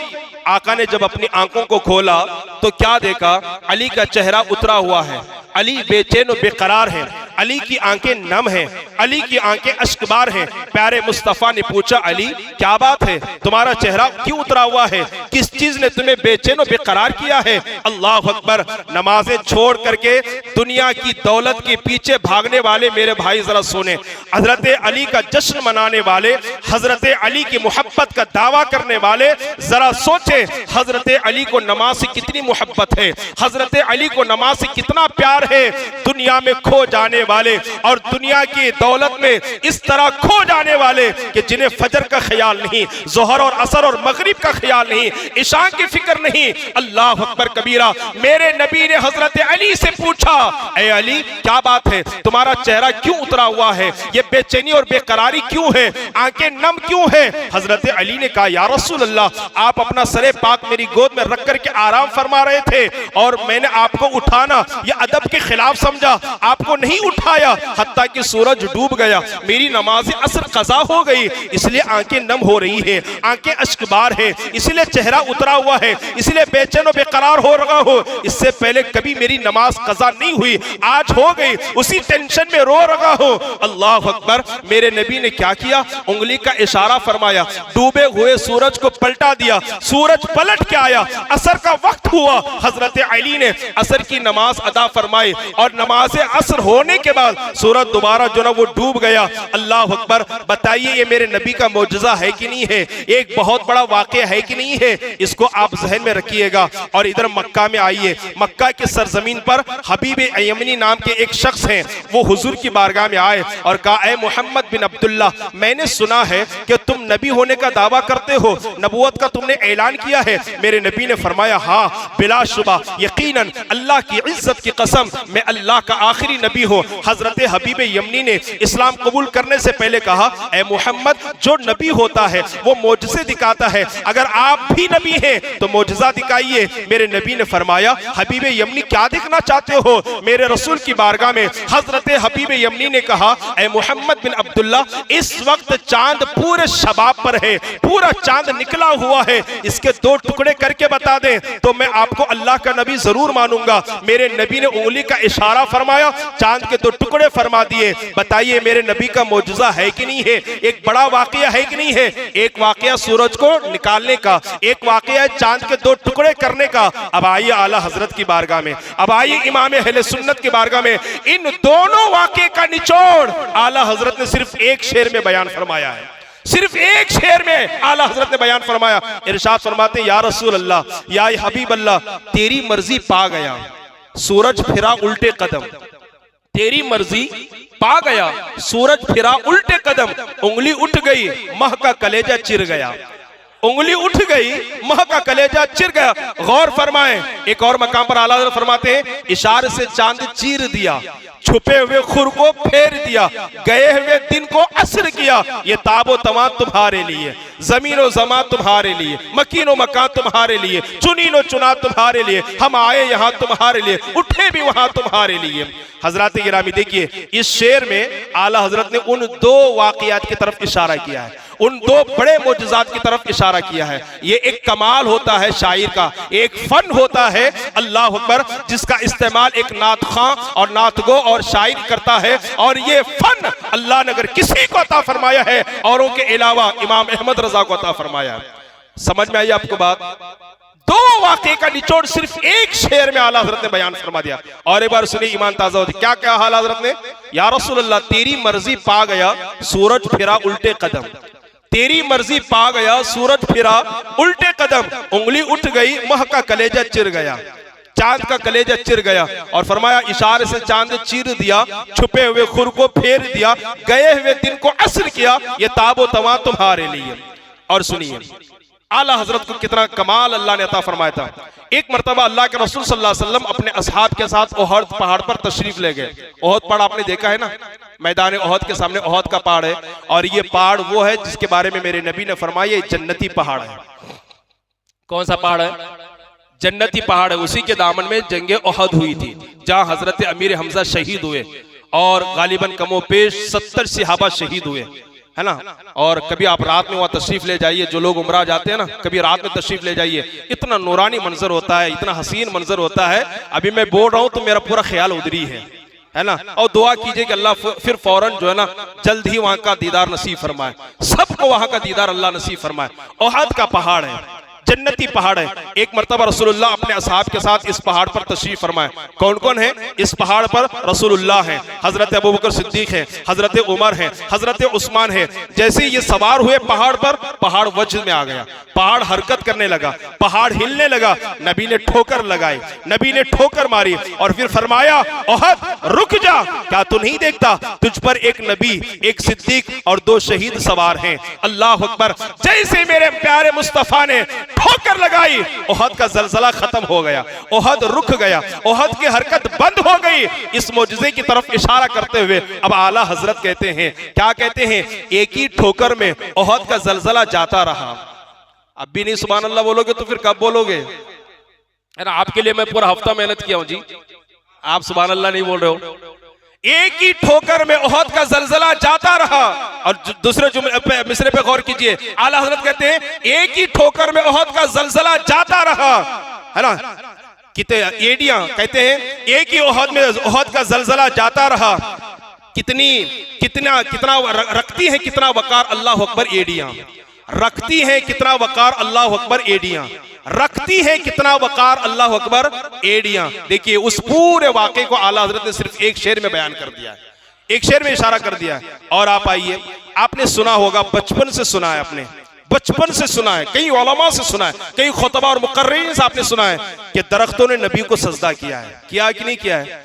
आका ने जब अपनी आंखों को खोला तो क्या देखा? अली का चेहरा उतरा हुआ है, अली बेचैन और बेकरार है। अली की आंखें नम हैं, अली की आंखें अश्कबार हैं। प्यारे मुस्तफा ने पूछा, अली क्या बात है, तुम्हारा चेहरा क्यों उतरा हुआ है, किस चीज ने तुम्हें बेचैन और बेकरार किया है? अल्लाह अकबर। नमाजें छोड़ करके दुनिया की दौलत के पीछे भागने वाले मेरे भाई जरा सुने, हजरत अली का जश्न मनाने वाले, हजरत अली की मोहब्बत का दावा करने वाले जरा सोचे, हजरत अली को नमाज से कितनी मोहब्बत है, हजरत अली को नमाज से कितना प्यार है। दुनिया में खो जाने वाले और दुनिया की दौलत में इस तरह खो जाने वाले कि जिन्हें फजर का ख्याल नहीं, जोहर और असर और मगरिब का ख्याल नहीं, इशा की फिक्र नहीं। अल्लाह अकबर कबीरा। मेरे नबी ने हजरत अली से पूछा, ए अली क्या बात है, तुम्हारा चेहरा क्यों उतरा हुआ है, ये बेचैनी और बेकरारी क्यों है, आंखें नम क्यों है? हजरत अली ने कहा, या रसूल अल्लाह, आप अपना सरे पाक मेरी गोद में रख करके आराम फरमा रहे थे और मैंने आपको उठाना यह अदब के खिलाफ समझा, आपको नहीं उठाया, हत्ता कि सूरज डूब गया, मेरी नमाज असर कज़ा हो गई, इसलिए आंखें नम हो रही है, आंखें अश्कबार है, इसलिए चेहरा उतरा हुआ है, इसलिए बेचैन और बेकरार हो रहा हो। इससे पहले कभी मेरी नमाज कज़ा नहीं हुई, आज हो गई, उसी टेंशन में रो रहा हो। अल्लाह अकबर। मेरे नबी ने क्या किया, उंगली का इशारा फरमाया, डूबे हुए सूरज को पलटा दिया, सूरज पलट के आया, असर का वक्त हुआ, हजरत अली ने असर की नमाज अदा फरमाई और नमाज असर होने के बाद सूरज दोबारा जो ना वो डूब गया। अल्लाह अकबर। बताइए ये मेरे नबी का मौजज़ा है कि नहीं है, एक बहुत बड़ा वाक़या है कि नहीं है, इसको आप ज़हन में रखिएगा। और इधर मक्का में आइए, मक्का के सरजमीन पर हबीब यमनी नाम के एक शख्स हैं, वो हुजूर की बारगाह में आए और कहा, ए मोहम्मद बिन अब्दुल्ला, मैंने सुना है कि तुम नबी होने का दावा करते हो, नबूवत का तुमने ऐलान किया है। मेरे नबी ने फरमाया, हाँ बिलाशुबा, यकीनन, अल्लाह की इज्जत की कसम, मैं अल्लाह का आखिरी नबी हूँ। हजरत हबीब यमनी ने इस्लाम कबूल करने से पहले कहा, ए मोहम्मद, जो नबी होता है वो मोजज़े दिखाता है, अगर आप भी नबी हैं तो मोजज़ा दिखाइए। मेरे नबी ने फरमाया, हबीब यमनी क्या दिखना चाहते हो? मेरे रसूल की बारगाह में हजरत हबीब यमनी ने कहा, ए मोहम्मद बिन अब्दुल्ला, इस वक्त चांद पूरे शबाब पर है, पूरा चांद निकला हुआ है, इसके दो टुकड़े करके बता दें तो मैं आपको अल्लाह का नबी जरूर मानूंगा। मेरे नबी ने उंगली का इशारा फरमाया, चांद के दो टुकड़े फरमा दिए। बताइए मेरे नबी का मौजज़ा है कि नहीं है, एक बड़ा वाकया है कि नहीं है? एक वाकया सूरज को निकालने का, एक वाकया चांद के दो टुकड़े करने का। अब आइए आला हजरत की बारगाह में, अब आइए इमाम अहले सुन्नत की बारगाह में, इन दोनों वाकये का निचोड़ आला हजरत ने सिर्फ एक शेर में बयान फरमाया है, सिर्फ एक शेर में आला हजरत ने बयान फरमाया। इरशाद फरमाते, या रसूल अल्लाह, या हबीब अल्लाह, तेरी मर्जी पा गया, सूरज फिरा उल्टे कदम, तेरी मर्जी पा गया, सूरज फिरा उल्टे कदम, उंगली उठ गई, माह का कलेजा चिर गया, उंगली उठ गई, माह का कलेजा चिर गया। गौर फरमाएं, एक और मकाम पर आला हज़रत फरमाते हैं, इशारे से चांद चीर दिया, छुपे हुए खुर को फेर दिया, गए हुए दिन को असर किया, ये ताबो तमा तुम्हारे लिए, जमीनो जमा तुम्हारे लिए, मकीनो मकान तुम्हारे लिए, चुनीनो चुना तुम्हारे लिए, हम आए यहाँ तुम्हारे लिए, उठे भी वहां तुम्हारे लिए। हजरत गिरामी देखिए, इस शेर में आला हजरत ने उन दो वाकयात की तरफ इशारा किया है, उन दो बड़े मोजज़ात की तरफ इशारा किया है। ये एक कमाल होता है शायर का, एक फन होता है, अल्लाह अकबर, जिसका इस्तेमाल एक नात खां और नातगो और शायर करता है। और ये फन अल्लाह ने अगर किसी को अता फरमाया है, औरों के अलावा इमाम अहमद रजा को अता फरमाया है। समझ में आई आपको बात? दो वाक़े का निचोड़ सिर्फ एक शेर में आला हजरत ने बयान फरमा दिया। और एक बार सुनिए, ईमान ताजा होती, क्या क्या आला हजरत ने, या रसूल अल्लाह, तेरी मर्जी पा गया, सूरज फिरा उल्टे कदम, तेरी मर्जी पा गया, सूरज फिरा उल्टे कदम, उंगली उठ गई, माह का कलेजा चिर गया, चांद का कलेजा चिर गया। और फरमाया, इशारे से चांद चीर दिया, छुपे हुए खुर को फेर दिया, गए हुए दिन को असर किया, ये ताबो तमा तुम्हारे लिए। और सुनिए आला हजरत को कितना कमाल अल्लाह ने अता फरमाया था। एक मरतबा अल्लाह के रसूल सल्लल्लाहु अलैहि वसल्लम अपने असहाब के साथ ओहद पहाड़ पर तशरीफ ले गए। ओहद पहाड़ आपने देखा है ना, मैदान ओहद के सामने ओहद का पहाड़ है, और ये पहाड़ वो है जिसके बारे में मेरे नबी ने फरमाया, ये जन्नती पहाड़ है। कौन सा पहाड़ है? जन्नती पहाड़ है। उसी के दामन में जंगे ओहद हुई थी, जहां हजरत अमीर हमजा शहीद हुए, और गालिबन कमोपेश 70 सहाबा शहीद हुए, है ना। और कभी आप रात में वहाँ तशरीफ ले जाइए, जो लोग उम्रा जाते हैं ना, कभी रात में तशरीफ ले जाइए, इतना नूरानी मंजर होता है, इतना हसीन मंजर होता है। अभी मैं बोल रहा हूँ तो मेरा पूरा ख्याल उधरी है, है ना, और दुआ कीजिए कि अल्लाह फिर फौरन जो है ना जल्द ही वहां का दीदार नसीब फरमाए, सबको वहां का दीदार अल्लाह नसीब फरमाए। ओहद का पहाड़ है, जन्नती पहाड़ है। एक मर्तबा रसूलुल्लाह अपने असहाब के साथ इस पहाड़ पर तशरीफ फरमाए। कौन कौन है इस पहाड़ पर? रसूलुल्लाह है, हजरत अबू बकर सिद्दीक है, हजरत उमर है, हजरत उस्मान है। जैसे ये सवार हुए पहाड़ पर, पहाड़ वज्र में आ गया, पहाड़ हरकत करने लगा, पहाड़ हिलने लगा। नबी ने ठोकर लगाई, नबी ने ठोकर मारी और फिर फरमाया, ओहद रुक जा, क्या तू नहीं देखता तुझ पर एक नबी, एक सिद्दीक और 2 शहीद सवार हैं। अल्लाह अकबर। जैसे मेरे प्यारे मुस्तफा ने ठोकर लगाई, ओहद का जलजला खत्म हो गया, ओहद रुक गया, ओहद की हरकत बंद हो गई। इस मौजज़े की तरफ इशारा करते हुए अब आला हजरत कहते हैं, क्या कहते हैं? एक ही ठोकर में ओहद का जलजला जाता रहा। अब भी नहीं सुभान अल्लाह बोलोगे तो फिर कब बोलोगे? है ना, आपके लिए मैं पूरा हफ्ता मेहनत किया हूं जी, आप सुभान अल्लाह नहीं बोल रहे हो। एक ही ठोकर में ओहद का जलजला जाता रहा। और दूसरे जुमले मिसरे पे गौर कीजिए, आला हजरत कहते हैं एक ही ठोकर में ओहद का जलजला जाता रहा, है ना। कितने एडियां कहते हैं एक ही ओहद में ओहद का जलजला जाता रहा। कितना रखती है, कितना वकार, अल्लाह अकबर। एडियां रखती है कितना वकार, अल्लाह अकबर। एडियां रखती है कितना वकार, अल्लाह अकबर। एडियां। देखिए उस पूरे वाक़े को आला हजरत ने सिर्फ एक शेर में बयान कर दिया है, एक शेर में इशारा कर दिया है। और आप आइए, आपने सुना होगा, बचपन से सुना है, आपने बचपन से सुना है, कई उलमा से सुना है, कई खुतबा और मुकर्रिरीन से आपने सुना है कि दरख्तों ने नबी को सजदा किया है, किया कि नहीं किया है?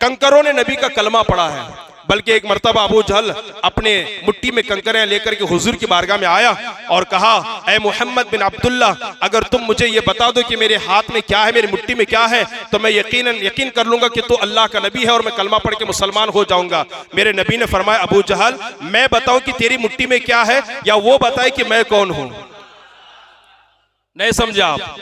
कंकरों ने नबी का कलमा पढ़ा है। बल्कि एक मर्तबा अबू जहल अपने मुट्ठी में कंकरें लेकर के हुजूर की बारगाह में आया और कहा, ऐ मोहम्मद बिन अब्दुल्ला, अगर तुम मुझे ये बता दो कि मेरे हाथ में क्या है, मेरी मुट्ठी में क्या है, तो मैं यकीन कर लूंगा कि तू अल्लाह का नबी है और मैं कलमा पढ़ के मुसलमान हो जाऊंगा। मेरे नबी ने फरमाया, अबू जहल, मैं बताऊं कि तेरी मुट्ठी में क्या है या वो बताए कि मैं कौन हूं? नहीं समझा आप?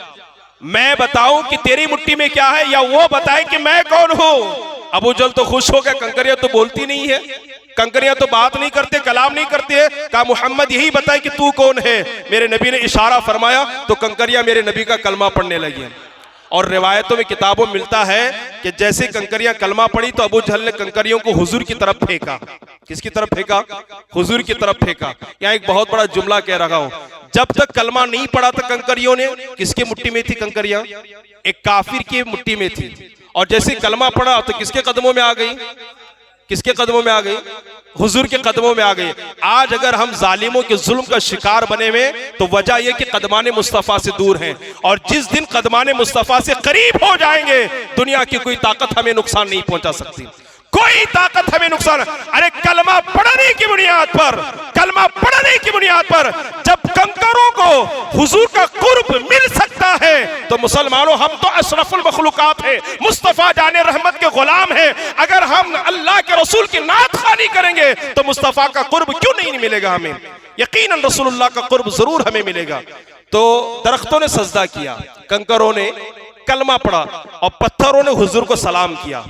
मैं बताऊं कि तेरी मुट्ठी में क्या है या वो बताए कि मैं कौन हूं? अबू जहल तो खुश हो गया, कंकरियां तो बोलती नहीं है, कंकरियां तो बात नहीं करते, कलाम नहीं करते। कहा मोहम्मद यही बताए कि तू कौन है। मेरे नबी ने इशारा फरमाया तो कंकरियां मेरे नबी का कलमा पढ़ने लगी। और रिवायतों में, किताबों में मिलता है कि जैसे कंकरियां कलमा पड़ी तो अबू जहल ने कंकरियों को हुजूर की तरफ फेंका। किसकी तरफ फेंका? हुजूर की तरफ फेंका। यहाँ एक बहुत बड़ा जुमला कह रहा हूं, जब तक कलमा नहीं पड़ा था कंकरियों ने, किसकी मुट्ठी में थी कंकरियां? एक काफिर की मुट्ठी में थी। और जैसे कलमा पड़ा तो किसके कदमों में आ गई? किसके कदमों में आ गई? हुजूर के कदमों में आ गई। आज अगर हम जालिमों के जुल्म का शिकार बने हुए तो वजह यह कि कदमाने मुस्तफ़ा से दूर हैं, और जिस दिन कदमाने मुस्तफ़ा से करीब हो जाएंगे दुनिया की कोई ताकत हमें नुकसान नहीं पहुंचा सकती, कोई ताकत हमें नुकसान। अरे कलमा पढ़ने की बुनियाद पर, कलमा पढ़ने की बुनियाद पर जब कंकरों को हुजूर का कुर्ब मिल सकता है तो मुसलमानों, हम तो अशरफुल मखलूकात हैं, मुस्तफ़ा जाने रहमत के गुलाम हैं। अगर हम अल्लाह के रसूल की नात खानी करेंगे तो मुस्तफ़ा का कुर्ब क्यों नहीं मिलेगा हमें? यकीनन रसूलुल्लाह का कुर्ब जरूर हमें मिलेगा। तो दरख्तों ने सजदा किया, कंकरों ने कलमा पढ़ा और पत्थरों ने हुजूर को सलाम किया।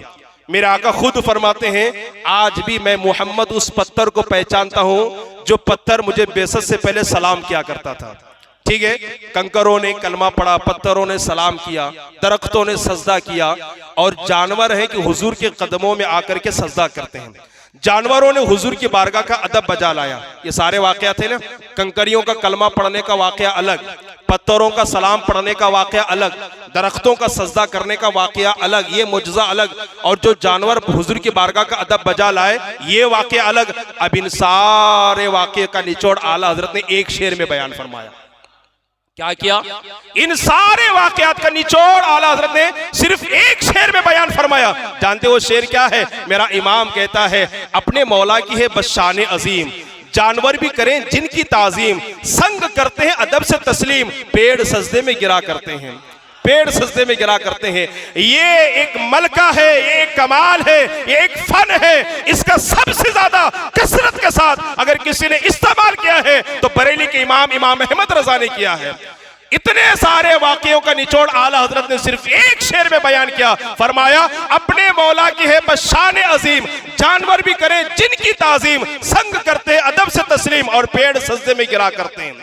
मेरे आका खुद फरमाते हैं, आज भी मैं मोहम्मद उस पत्थर को पहचानता हूं जो पत्थर मुझे बेइज्जत से पहले सलाम किया करता था। ठीक है, कंकरों ने कलमा पढ़ा, पत्थरों ने सलाम किया, दरख्तों ने सजदा किया, और जानवर है कि हुजूर के कदमों में आकर के सजदा करते हैं। जानवरों ने हुजूर की बारगाह का अदब बजा लाया। ये सारे वाकया थे ना, कंकरियों का कलमा पढ़ने का वाकया अलग, पत्थरों का सलाम पढ़ने का वाकया अलग, दरख्तों का सजदा करने का वाकया अलग, ये मुजज़ा अलग, और जो जानवर हुजूर की बारगाह का अदब बजा लाए ये वाकया अलग। अब इन सारे वाकये का निचोड़ आला हजरत ने एक शेर में बयान फरमाया। क्या किया? इन सारे वाकयात का निचोड़ आला हजरत ने सिर्फ एक शेर में बयान फरमाया। जानते हो शेर क्या है? मेरा इमाम कहता है, अपने मौला की है बस शान अजीम, जानवर भी करें जिनकी ताजीम, संग करते हैं अदब से तस्लीम, पेड़ सजदे में गिरा करते हैं, पेड़ सजदे में गिरा करते हैं। ये एक मलका है, ये एक कमाल है, ये एक फन है। इसका सबसे ज्यादा कसरत के साथ अगर किसी ने इस्तेमाल किया है तो बरेली के इमाम अहमद रजा ने किया है। इतने सारे वाकयों का निचोड़ आला हजरत ने सिर्फ एक शेर में बयान किया। फरमाया, अपने मौला की है बस शान अजीम, जानवर भी करें जिनकी ताजीम, संग करते हैं अदब से तस्लीम, और पेड़ सजदे में गिरा करते हैं।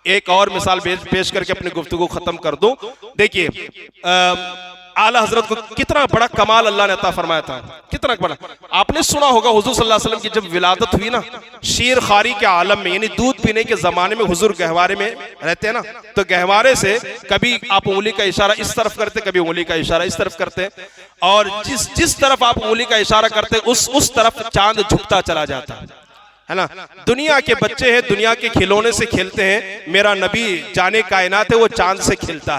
एक और मिसाल पेश करके अपनी गुफ्तगू खत्म कर दूं। देखिए, आला हजरत को कितना बड़ा कमाल अल्लाह ने अता फरमाया था, कितना बड़ा। आपने सुना होगा हुजूर सल्लल्लाहु अलैहि वसल्लम की जब विलादत हुई ना, शीर खारी के आलम में, यानी दूध पीने के जमाने में हुजूर गहवारे में रहते हैं ना, तो गहवारे से कभी आप उंगली का इशारा इस तरफ करते, कभी उंगली का इशारा इस तरफ करते, और जिस तरफ आप उंगली का इशारा करते उस तरफ चांद झुकता चला जाता है ना। दुनिया के बच्चे हैं, दुनिया के खिलौने से खेलते हैं, मेरा नबी जाने कायनात है वो चांद से खेलता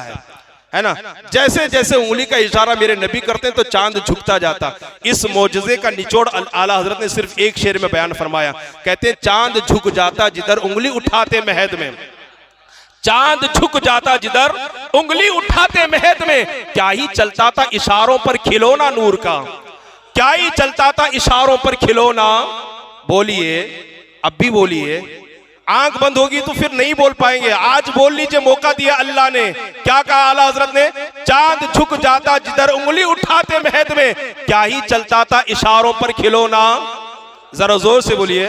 है ना। जैसे जैसे उंगली का इशारा मेरे नबी करते हैं तो चांद झुकता जाता। इस मौजज़े का निचोड़ आला हजरत ने सिर्फ एक शेर में बयान फरमाया, कहते हैं चांद झुक जाता जिधर उंगली उठाते महद में, चांद झुक जाता जिधर उंगली उठाते महद में, क्या ही चलता था इशारों पर खिलौना नूर का, क्या ही चलता था इशारों पर खिलौना। बोलिए, अब भी बोलिए, आंख बंद होगी तो फिर नहीं बोल पाएंगे, आज बोल लीजिए, मौका दिया अल्लाह ने। क्या कहा आला हजरत ने? चांद झुक जाता जिधर उंगली उठाते महद में, क्या ही चलता था इशारों पर खिलौना। जरा जोर से बोलिए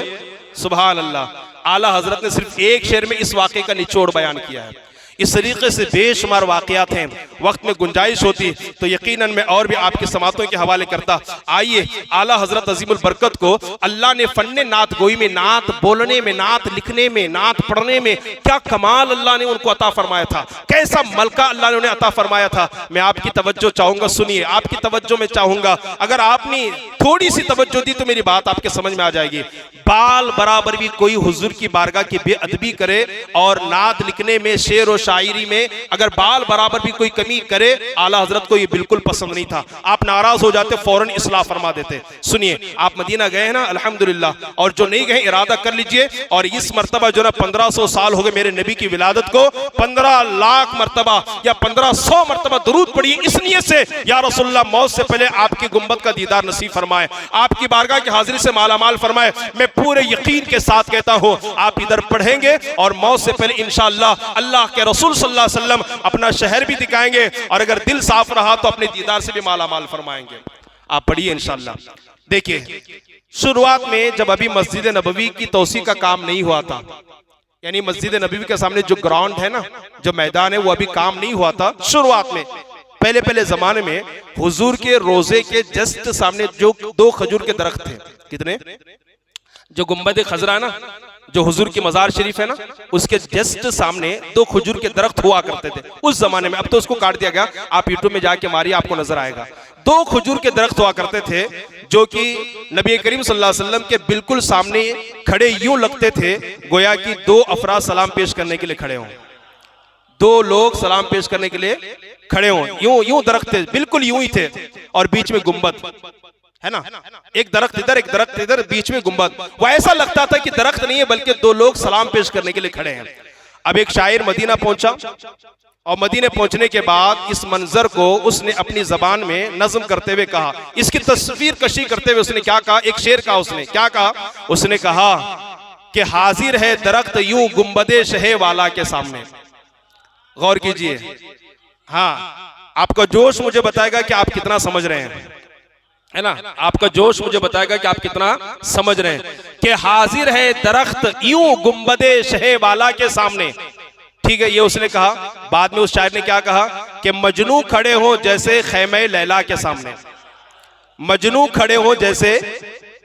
सुभान अल्लाह। आला हजरत ने सिर्फ एक शेर में इस वाक़े का निचोड़ बयान किया है। इस तरीके से बेशुमार वाक़यात हैं, वक्त में गुंजाइश होती तो यकीनन मैं और भी आपकी समातों के हवाले करता। आइए, आला हजरत अजीमुल बरकत को अल्लाह ने फन्ने नात गोई में, नात बोलने में, नात लिखने में, नात पढ़ने में क्या कमाल अल्लाह ने उनको अता फरमाया था, कैसा मलका अल्लाह ने उन्हें अता फरमाया था। मैं आपकी तवज्जो चाहूंगा, सुनिए, आपकी तवज्जो में चाहूंगा, अगर आपने थोड़ी सी तवज्जो दी तो मेरी बात आपके समझ में आ जाएगी। बाल बराबर भी कोई हुजूर की बारगाह की बेअदबी करे और नात लिखने में, शेर और शायरी में अगर बाल बराबर भी कोई कमी करे, आला हजरत को ये बिल्कुल पसंद नहीं था। आप नाराज हो जाते, फौरन इस्लाह फरमा देते। सुनिए, आप मदीना गए हैं ना, अल्हम्दुलिल्लाह, और जो नहीं गए इरादा कर लीजिए, और इस मर्तबा जो ना 1500 साल हो गए मेरे नबी की विलादत को, 15 लाख मर्तबा या 1500 मर्तबा दुरूद पढ़िए, इस नियत से या रसूलुल्लाह मौत से पहले आपकी गुंबद का दीदार नसीब फरमाए, आपकी बारगाह की हाजिरी से मालामाल फरमाए। मैं पूरे यकीन के साथ कहता हूं, आप इधर पढ़ेंगे और मौत से पहले इंशाअल्लाह अल्लाह के रसूल सल्लल्लाहु अलैहि वसल्लम अपना शहर भी दिखाएंगे, और अगर दिल साफ रहा तो अपने दीदार से भी मालामाल फरमाएंगे। आप पढ़िए इंशाअल्लाह। देखिए, शुरुआत में जब अभी मस्जिद नबवी की तौसी का काम नहीं हुआ था, यानी मस्जिद नबवी के सामने जो ग्राउंड है ना, जो मैदान है, वो अभी काम नहीं हुआ था। शुरुआत में पहले जमाने में हुजूर के रोजे के जस्ट सामने जो 2 खजूर के दरख्त थे, कितने, जो गुंबद खजरा ना, जो हुजूर की मजार शरीफ है ना, उसके जस्ट सामने 2 खजूर के दरख्त हुआ करते थे उस जमाने में। अब तो उसको काट दिया गया, आप यूट्यूब में जाके मारिए, आपको नजर आएगा। 2 खजूर के दरख्त हुआ करते थे जो कि नबी करीम सल्लल्लाहु अलैहि वसल्लम के बिल्कुल सामने खड़े यूं लगते थे गोया कि 2 अफराद सलाम पेश करने के लिए खड़े हों, 2 लोग सलाम पेश करने के लिए खड़े हों। यूं दरख्त थे, बिल्कुल यूं ही थे, और बीच में गुंबद है ना, एक दरख्त इधर, एक दरख्त इधर, बीच में गुंबद। वो ऐसा लगता था कि दरख्त नहीं है बल्कि 2 लोग सलाम पेश करने के लिए खड़े हैं। अब एक शायर मदीना पहुंचा, और मदीने पहुंचने के बाद इस मंजर को उसने अपनी जबान में नज्म करते हुए कहा, इसकी तस्वीर कशी करते हुए उसने क्या कहा, एक शेर कहा। उसने क्या कहा? उसने कहा कि हाजिर है दरख्त यूं गुंबदे शहे वाला के सामने। गौर कीजिए, हाँ, आपका जोश मुझे बताएगा कि आप कितना समझ रहे हैं, है ना, आपका जोश मुझे बताएगा कि आप कितना समझ रहे हैं कि हाजिर है दरख्त यूं गुंबदे शहे वाला के सामने। ठीक है, ये उसने कहा। बाद में उस शायर ने क्या कहा कि मजनू खड़े हो जैसे खैमे लैला के सामने, मजनू खड़े हो जैसे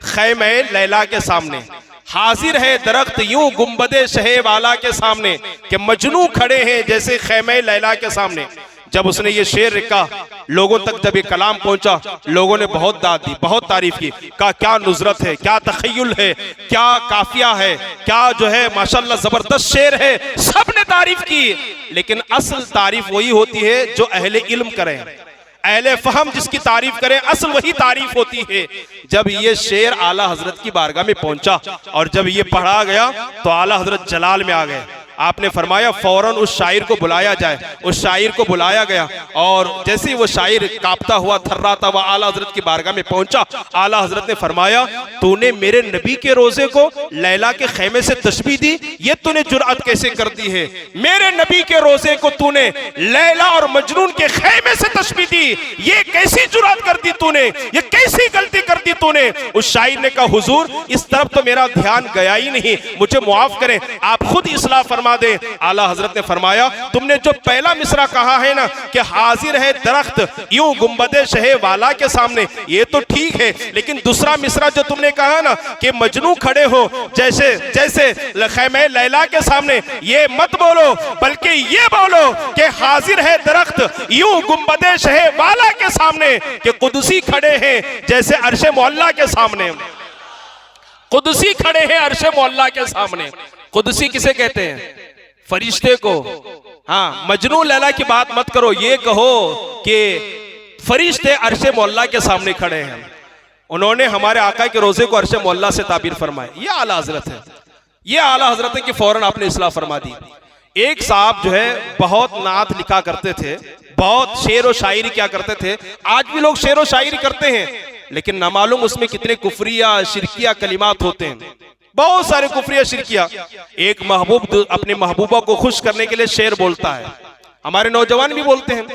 खैमे लैला के सामने। हाजिर है दरख्त यूं गुंबदे शहे वाला के सामने, कि मजनू खड़े हैं जैसे खैमे लैला के सामने। जब उसने ये शेर लिखा, लोगों तक जब ये कलाम पहुंचा, लोगों ने बहुत दाद दी, बहुत तारीफ की, कहा क्या नुजरत है, क्या तखय्युल है, क्या काफिया है, क्या जो है माशाल्लाह जबरदस्त शेर है, सब ने तारीफ की। लेकिन असल तारीफ वही होती है जो अहले इल्म करें, अहले फहम जिसकी तारीफ करें, असल वही तारीफ होती है। जब ये शेर आला हजरत की बारगाह में पहुंचा और जब ये पढ़ा गया तो आला हजरत जलाल में आ गए। आपने फरमाया फौरन उस शायर को बुलाया जाए। उस शायर को बुलाया गया, और जैसे ही वो शायर कांपता हुआ, थर्राता हुआ आला हजरत की बारगाह में पहुंचा, आला हजरत ने फरमाया, तूने मेरे नबी के रोजे को लैला के खैमे से तशबीह दी, ये तूने जुर्अत कैसे कर दी है? मेरे नबी के रोजे को तूने लैला और मजनून के खैमे से तशबीह दी, ये कैसी जुर्अत कर दी तूने, ये कैसी गलती कर दी तूने? उस शायर ने कहा, हुजूर इस तरफ तो मेरा ध्यान गया ही नहीं, मुझे मुआफ करें, आप खुद इस्लाह फरमा फरमा दे। आला हजरत ने फरमाया तुमने जो पहला मिसरा कहा है ना कि हाजिर है दरख्त यूं गुंबदे शहे वाला के सामने, ये तो ठीक है, लेकिन दूसरा मिसरा जो तुमने कहा ना कि मजनू खड़े हो जैसे जैसे खैमे लैला के सामने, ये मत बोलो, बल्कि ये बोलो कि हाजिर है दरख्त यूं गुंबदे शहे वाला के सामने कि कुदसी खड़े हैं जैसे अर्शे मोहल्ला के सामने। कुदसी खड़े हैं अर्शे मोहल्ला के सामने। कुदसी किसे कहते हैं? फरिश्ते को। हाँ, मजनू लैला की बात मत करो, ये कहो कि फरिश्ते अर्शे मोहल्ला के सामने खड़े हैं। उन्होंने हमारे आका के रोजे को अर्शे मोहल्ला से ताबीर फरमाए। ये आला हजरत है, ये आला हजरत है कि फौरन आपने इस्लाह फरमा दी। एक साहब जो है बहुत नात लिखा करते थे, बहुत शेर व शायरी क्या करते थे। आज भी लोग शेर व शायरी करते हैं, लेकिन ना मालूम उसमें कितने कुफरिया शिरकिया कलिमात होते हैं, बहुत सारे कुफरिया शिरकिया। एक महबूब अपने महबूबा को खुश करने के लिए शेर बोलता है, हमारे नौजवान भी बोलते हैं,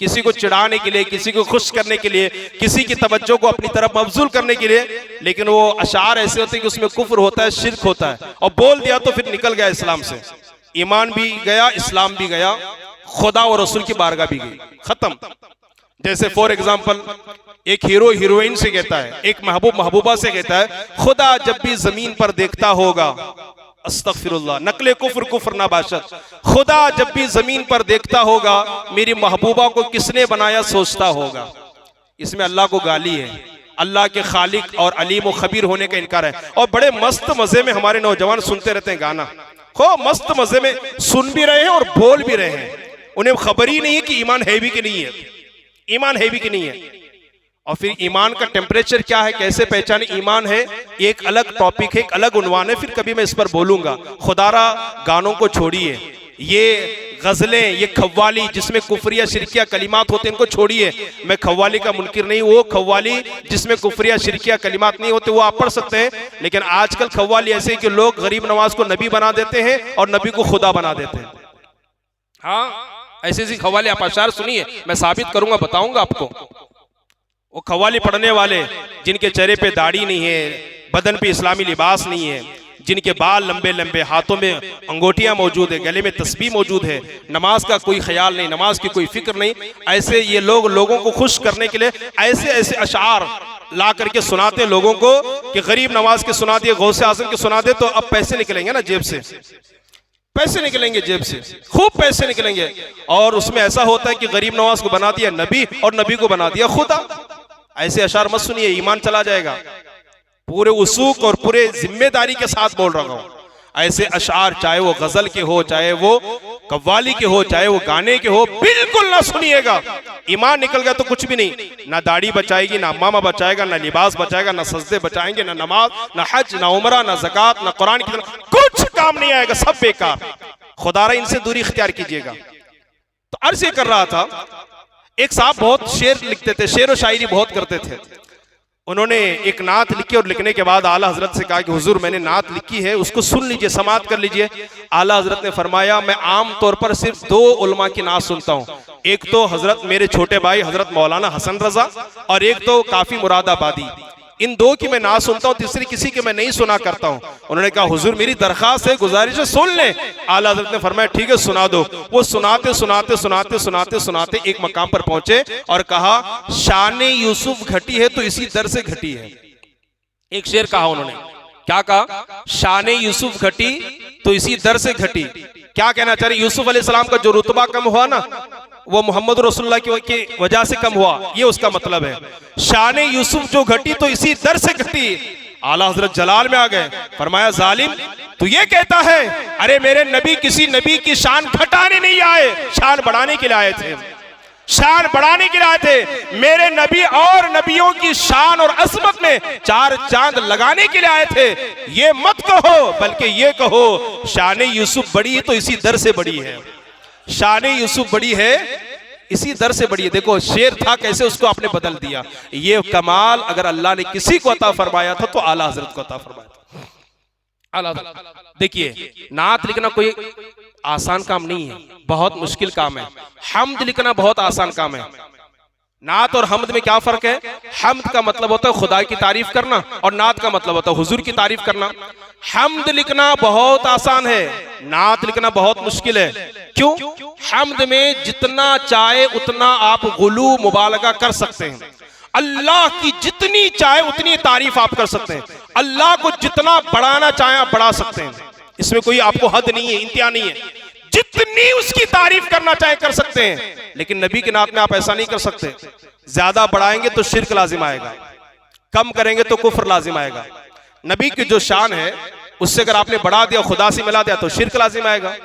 किसी को चिढ़ाने के लिए, किसी को खुश करने के लिए, किसी की तवज्जो को अपनी तरफ मबजूल करने के लिए, लेकिन वो अशार ऐसे होते हैं कि उसमें कुफ्र होता है, शिर्क होता है, और बोल दिया तो फिर निकल गया इस्लाम से। ईमान भी गया, इस्लाम भी गया, खुदा और रसूल की बारगाह भी गई, खत्म। जैसे फॉर एग्जाम्पल एक हीरो हीरोइन से कहता है, एक महबूब महबूबा से कहता है, खुदा जब भी जमीन पर देखता होगा, अस्तगफिरुल्लाह, नकले कुफ्र कुफ्र ना बाशत, खुदा जब भी जमीन पर देखता होगा, मेरी महबूबा को किसने बनाया सोचता होगा। इसमें अल्लाह को गाली है, अल्लाह के खालिक और अलीम व खबीर होने का इनकार है। और बड़े मस्त मजे में हमारे नौजवान सुनते रहते हैं गाना, खूब मस्त मजे में सुन भी रहे हैं और बोल भी रहे हैं, उन्हें खबर ही नहीं है कि ईमान है भी कि नहीं है, ईमान है भी कि नहीं है। और फिर ईमान का टेम्परेचर क्या है, कैसे पहचाने ईमान है, एक अलग टॉपिक है, एक अलग उन्वान है, फिर कभी मैं इस पर बोलूंगा। खुदारा गानों को छोड़िए, ये गजलें, ये खव्वाली जिसमें कुफरिया शिरकिया कलिमात होते हैं, इनको छोड़िए। मैं खव्वाली का मुनकिर नहीं, वो खव्वाली जिसमें कुफरिया शिरकिया कलिमात नहीं होते वो आप पढ़ सकते हैं, लेकिन आजकल खव्वाली ऐसे कि लोग गरीब नवाज को नबी बना देते हैं और नबी को खुदा बना देते हैं। हाँ, ऐसी ऐसी खव्वाली आप अशार सुनिए, मैं साबित करूंगा, बताऊंगा आपको। वो खव्वाली पढ़ने वाले जिनके चेहरे पे दाढ़ी नहीं है, बदन पे इस्लामी लिबास नहीं है, जिनके बाल लंबे लंबे, हाथों में अंगूठियां मौजूद है, गले में तस्बीह मौजूद है, नमाज का कोई ख्याल नहीं, नमाज की कोई फिक्र नहीं, ऐसे ये लोग लोगों को खुश करने के लिए ऐसे ऐसे अशार ला करके सुनाते हैं लोगों को कि गरीब नवाज के सुना दिए, गौसे आजम के सुना दे, तो अब पैसे निकलेंगे ना जेब से, पैसे निकलेंगे जेब से, खूब पैसे निकलेंगे। और उसमें ऐसा होता है कि गरीब नवाज को बना दिया नबी और नबी को बना दिया खुदा। ऐसे अशार मत सुनिए, ईमान चला जाएगा। पूरे उसूक और पूरे जिम्मेदारी के साथ बोल रहा हूं, ऐसे अशार चाहे वो गजल के हो, चाहे वो कव्वाली के हो, चाहे वो गाने के हो, बिल्कुल ना सुनिएगा। ईमान निकल गया तो कुछ भी नहीं, ना दाढ़ी बचाएगी, ना अम्मामा बचाएगा, ना लिबास बचाएगा, ना सजदे बचाएंगे, ना नमाज, ना हज, ना उमरा, ना ज़कात, ना कुरान की तरह कुछ काम नहीं आएगा, सब बेकार। खुदारा इनसे दूरी इख्तियार कीजिएगा। तो अर्ज ये कर रहा था, एक साहब बहुत शेर लिखते थे, शेर व शायरी बहुत करते थे। उन्होंने एक नात लिखी और लिखने के बाद आला हजरत से कहा कि हुजूर मैंने नात लिखी है, उसको सुन लीजिए, समात कर लीजिए। आला हजरत ने फरमाया, मैं आम तौर पर सिर्फ दो उलमा की नात सुनता हूँ, एक तो हजरत मेरे छोटे भाई हजरत मौलाना हसन रजा, और एक तो काफी मुरादाबादी। इन दो की मैं ना सुनता हूँ, तीसरी किसी की मैं नहीं सुना करता हूँ। उन्होंने कहा हुजूर मेरी दरखास्त है, गुजारिश है, सुन ले। आला हज़रत ने फरमाया ठीक है सुना दो। वो सुनाते सुनाते सुनाते सुनाते सुनाते एक मकाम पर पहुंचे और कहा शान यूसुफ घटी है तो इसी दर से घटी है। एक शेर कहा उन्होंने, क्या कहा? शान यूसुफ घटी तो इसी दर से घटी। क्या कहना चाह रहे? यूसुफ अलैहिस्सलाम का जो रुतबा कम हुआ ना, वो मोहम्मद रसूलुल्लाह की वजह से कम हुआ, ये उसका मतलब है। शान यूसुफ जो घटी तो इसी दर से घटी। आला हजरत जलाल में आ गए, फरमाया जालिम तू ये कहता है? अरे मेरे नबी किसी नबी की शान घटाने नहीं आए, शान बढ़ाने के लिए आए थे, शान बढ़ाने के लिए आए थे। मेरे नबी और नबियों की शान और अजमत में चार चांद लगाने के लिए आए थे। ये मत कहो, बल्कि ये कहो शान यूसुफ बड़ी है तो इसी दर से बड़ी है। शान यूसुफ बड़ी है इसी दर से बड़ी है। देखो शेर था कैसे उसको आपने बदल दिया। ये कमाल अगर अल्लाह ने किसी को अता फरमाया था तो आला हजरत को अता फरमाया था। आला देखिए, नात लिखना कोई आसान काम नहीं है, बहुत मुश्किल काम है। हम्द लिखना बहुत आसान काम है। नात और हमद में क्या फर्क है? हमद का मतलब होता है खुदा की तारीफ करना और नात का मतलब होता है हुजूर की तारीफ करना। हमद लिखना बहुत आसान है, नात लिखना बहुत मुश्किल है। क्यों? हमद में जितना चाहे उतना आप गुलू मुबालगा कर सकते हैं। अल्लाह की जितनी चाहे उतनी तारीफ आप कर सकते हैं। अल्लाह को जितना बढ़ाना चाहे आप बढ़ा सकते हैं। इसमें कोई आपको हद नहीं है, इंतहा नहीं है। जितनी उसकी तारीफ करना चाहे कर सकते हैं, लेकिन नबी के नात में आप ऐसा नहीं कर सकते। ज्यादा बढ़ाएंगे तो शिर्क लाजिम आएगा, कम करेंगे तो कुफ्र लाजिम आएगा। नबी की जो शान है उससे अगर आपने बढ़ा दिया, खुदा से मिला दिया तो शिर्क लाजिम आएगा,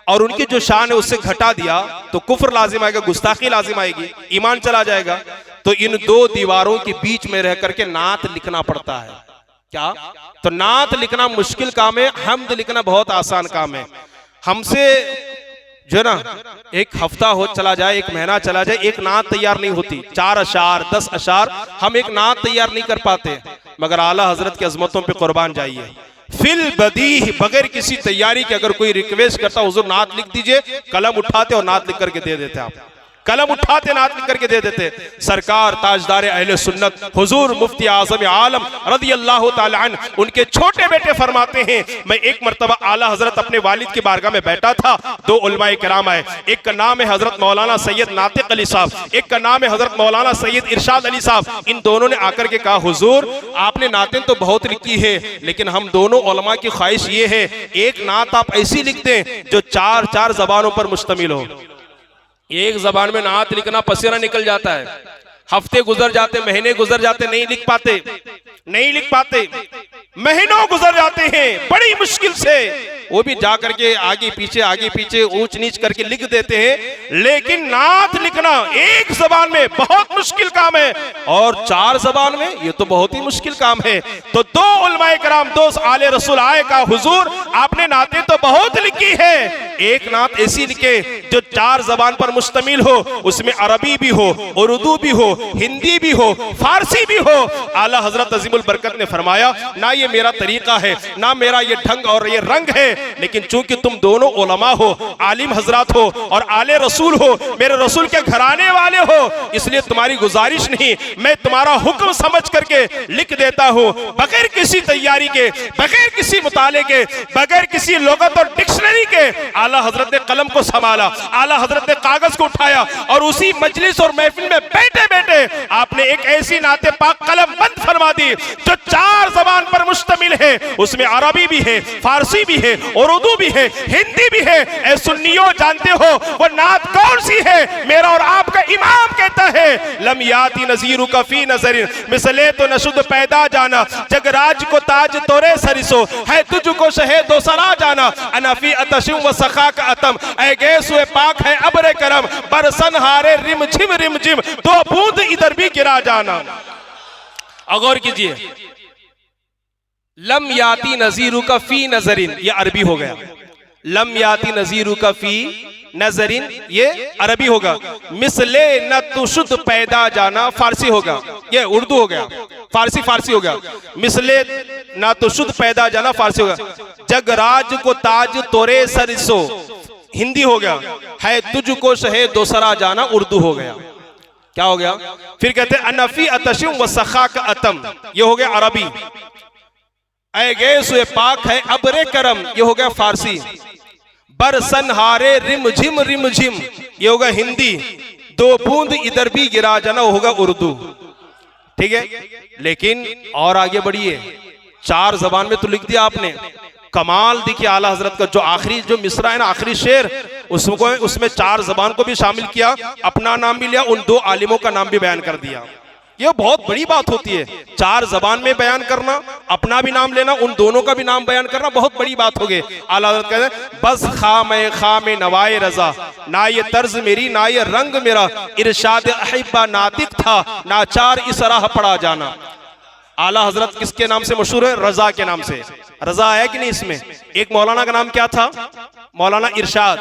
और उनकी जो शान है उससे घटा दिया तो कुफ्र लाजिम आएगा, गुस्ताखी लाजिम आएगी, ईमान चला जाएगा। तो इन दो दीवारों के बीच में रह करके नात लिखना पड़ता है। क्या? तो नात लिखना मुश्किल काम है, हमद लिखना बहुत आसान काम है। हमसे जो ना एक हफ्ता हो चला जाए, एक महीना चला जाए, एक नात तैयार नहीं होती। 4 अशार 10 अशार हम एक नात तैयार नहीं कर पाते। मगर आला हजरत की अजमतों पे कुर्बान जाइए, फिल बदीह बगैर किसी तैयारी के अगर कोई रिक्वेस्ट करता हुजूर नात लिख दीजिए, कलम उठाते और नात लिख करके दे देते। आप कलम उठाते नात लिख करके दे देते। सरकार ताजदार अहले सुन्नत हुजूर मुफ्ती आज़म आलम रज़ी अल्लाह ताला अन्हु, उनके छोटे बेटे फरमाते हैं, मैं एक मरतबा आला हजरत अपने वालिद की बारगाह में बैठा था। 2 उलमाए किराम आए, एक का नाम है हजरत मौलाना सैयद नातिक अली साहब, एक का नाम है हजरत मौलाना सैयद इरशाद अली साहब। इन दोनों ने आकर के कहा, हुजूर आपने नातें तो बहुत लिखी है, लेकिन हम दोनों उलमा की ख्वाहिश ये है एक नात आप ऐसी लिख दें जो 4 जबानों पर मुश्तमिल हो। एक जबान में नात लिखना पसीना निकल जाता है, हफ्ते गुजर जाते, महीने गुजर जाते, नहीं लिख पाते, महीनों गुजर जाते हैं बड़ी मुश्किल से। वो भी जा करके आगे पीछे ऊंच नीच करके लिख देते हैं। लेकिन नात लिखना एक जबान में बहुत मुश्किल काम है, और 4 जबान में ये तो बहुत ही मुश्किल काम है। तो 2 उलमाए किराम, 2 आले रसूल आए, कहा हुजूर आपने नातें तो बहुत लिखी है, एक नात ऐसी लिखे जो 4 जबान पर मुश्तमिल हो, उसमें अरबी भी हो, उर्दू भी हो, हिंदी भी हो, फारसी भी हो। आला हजरत अजीमुल बरकत ने फरमाया, ना ये मेरा तरीका है, ना मेरा ये ढंग और ये रंग है, लेकिन चूंकि तुम दोनों उलमा हो, आलिम हजरात हो और आले रसूल हो, मेरे रसूल के घराने वाले हो, इसलिए तुम्हारी गुजारिश नहीं, मैं तुम्हारा हुक्म समझ करके लिख देता हूं, बगैर किसी तैयारी के, बगैर किसी मुताले के, बगैर किसी लुगत और डिक्शनरी के। आला हजरत ने कलम को संभाला, आला हजरत ने कागज को उठाया, और उसी मजलिस और महफिल में बैठे बैठे आपने एक ऐसी नाते पाक कलम बंद फरमा दी जो 4 जबान पर मुश्तमिल है। उसमें अरबी भी है, फारसी भी है, उर्दू भी है, हिंदी भी है। ऐ सुन्नियों जानते हो वो नात कौन सी है? मेरा और आपका इमाम कहता है, लम याती नज़ीरु का फी नज़रिन मिसले तो नशुद पैदा जाना, जगराज को ताज तोरे सरिसो है तुझको शहे दो सरा जाना, अनफी अतशिम व सखा का अतम ऐ गैसुए पाक है अब्र करम, बरसन हारे रिम झिम 2 बूंद इधर भी गिरा जाना। गौर कीजिए, लम याती नज़ीरु का फी नज़रिन ये अरबी हो गया, लम याती नज़ीरु का फी नज़रिन ये अरबी होगा, मिसले न तुशुद पैदा जाना फारसी होगा, ये उर्दू हो गया, फारसी हो गया, मिसले न तुशुद पैदा जाना फारसी होगा, जगराज को ताज तोरे सरिसो हिंदी हो गया, है तुझको शहे दोसरा जाना उर्दू हो गया। क्या हो गया? फिर कहते हैं अनफी अतशिम व सखा का अतम, ये हो गया अरबी। ऐ गैसुए पाक है अब्रे करम, ये हो गया फारसी। बरसन हारे रिम झिम ये होगा हिंदी। 2 बूंद इधर भी गिरा जाना होगा उर्दू। ठीक है, लेकिन और आगे बढ़िए, 4 जबान में तो लिख दिया आपने। कमाल देखिए आला हजरत का, जो आखिरी जो मिसरा है ना, आखिरी शेर, उसको उसमें 4 जबान को भी शामिल किया, अपना नाम भी लिया, उन 2 आलिमों का नाम भी बयान कर दिया। ये बहुत बड़ी बात होती है, 4 जबान में बयान करना, अपना भी नाम लेना, उन दोनों का भी नाम बयान करना, बहुत बड़ी बात हो गई। आला हज़रत कहते हैं, बस खा में नवाए रजा, ना ये तर्ज मेरी ना ये रंग मेरा, इरशाद अहिब्बा नातिक था, नाचार इस राह पड़ा जाना। आला हजरत किसके नाम से मशहूर है? रजा के नाम से। रजा है कि नहीं इसमें? एक मौलाना का नाम क्या था? मौलाना इरशाद।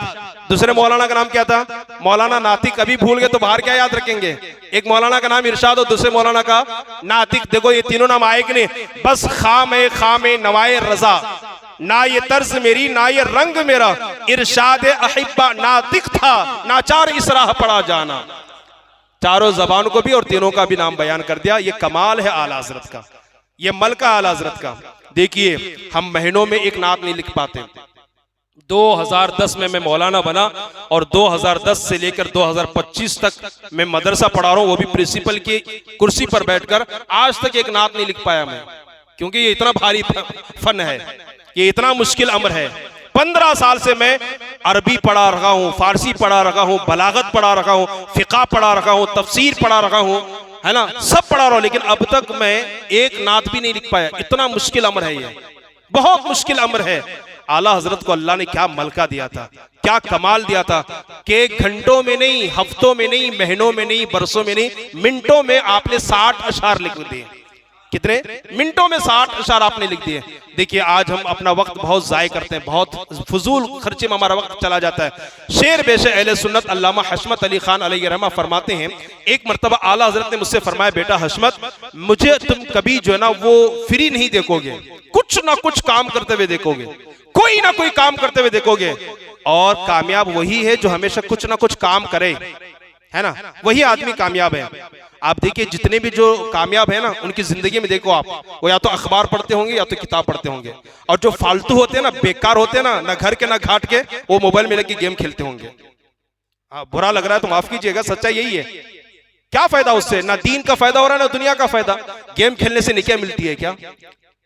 दूसरे मौलाना का नाम क्या था? मौलाना नातिक। अभी भूल गए तो बाहर क्या याद रखेंगे? एक मौलाना का नाम इरशाद और दूसरे मौलाना का नातिक। देखो ये तीनों नाम आए कि नहीं? बस खामे नवाए रजा, ना ये तर्ज मेरी ना ये रंग मेरा, इरशाद अहिब्बा नातिक था, नाचार इस राह पड़ा जाना। चारों जबान को भी और तीनों का भी नाम बयान कर दिया। ये कमाल है आला हजरत का, ये मलका आला हजरत का। देखिए हम महीनों में एक नात नहीं लिख पाते। 2010 में मैं मौलाना बना और 2010 से लेकर 2025 तक मैं मदरसा पढ़ा रहा हूँ, वो भी प्रिंसिपल की कुर्सी पर बैठकर। आज तक एक नात नहीं लिख पाया मैं, क्योंकि ये इतना भारी फन है, ये इतना मुश्किल अमर है। 15 साल से मैं अरबी पढ़ा रहा हूँ, फारसी पढ़ा रहा हूँ, बलागत पढ़ा रहा हूँ, फिका पढ़ा रहा हूँ, तफसीर पढ़ा रहा हूँ, है ना, सब पढ़ा रहा हूँ, लेकिन अब तक मैं एक नात भी नहीं लिख पाया। इतना मुश्किल अमर है ये, बहुत मुश्किल अमर है। आला हजरत को अल्लाह ने क्या मलका दिया था, क्या कमाल दिया था कि घंटों में नहीं, हफ्तों में नहीं, महीनों में नहीं, बरसों में नहीं, मिनटों में आपने 60 अशार लिख दिए। कितने मिनटों में 60 अशार आपने लिख दिए। देखिए आज हम अपना वक्त बहुत जाय करते हैं, बहुत फजूल खर्चे में हमारा वक्त चला जाता है। शेर बेशे अहले सुन्नत अल्लामा हशमत अली खान अलैहि रहमा फरमाते हैं, एक मरतबा आला हजरत ने मुझसे फरमाया, बेटा हशमत, मुझे तुम कभी जो है ना वो फ्री नहीं देखोगे, कुछ ना कुछ काम करते हुए देखोगे, कोई ना कोई काम करते हुए देखोगे। और कामयाब वही है जो हमेशा कुछ ना कुछ काम करे, है ना, वही आदमी कामयाब है। आप देखिए जितने भी जो कामयाब है ना, उनकी जिंदगी में देखो आप, वो या तो अखबार पढ़ते होंगे या तो किताब पढ़ते होंगे। और जो फालतू होते हैं ना, बेकार होते हैं ना घर के ना घाट के, वो मोबाइल में लेके गेम खेलते होंगे। बुरा लग रहा है तो माफ कीजिएगा, सच्चाई यही है। क्या फायदा उससे, ना दीन का फायदा हो रहा है ना दुनिया का फायदा। गेम खेलने से निकाह मिलती है क्या?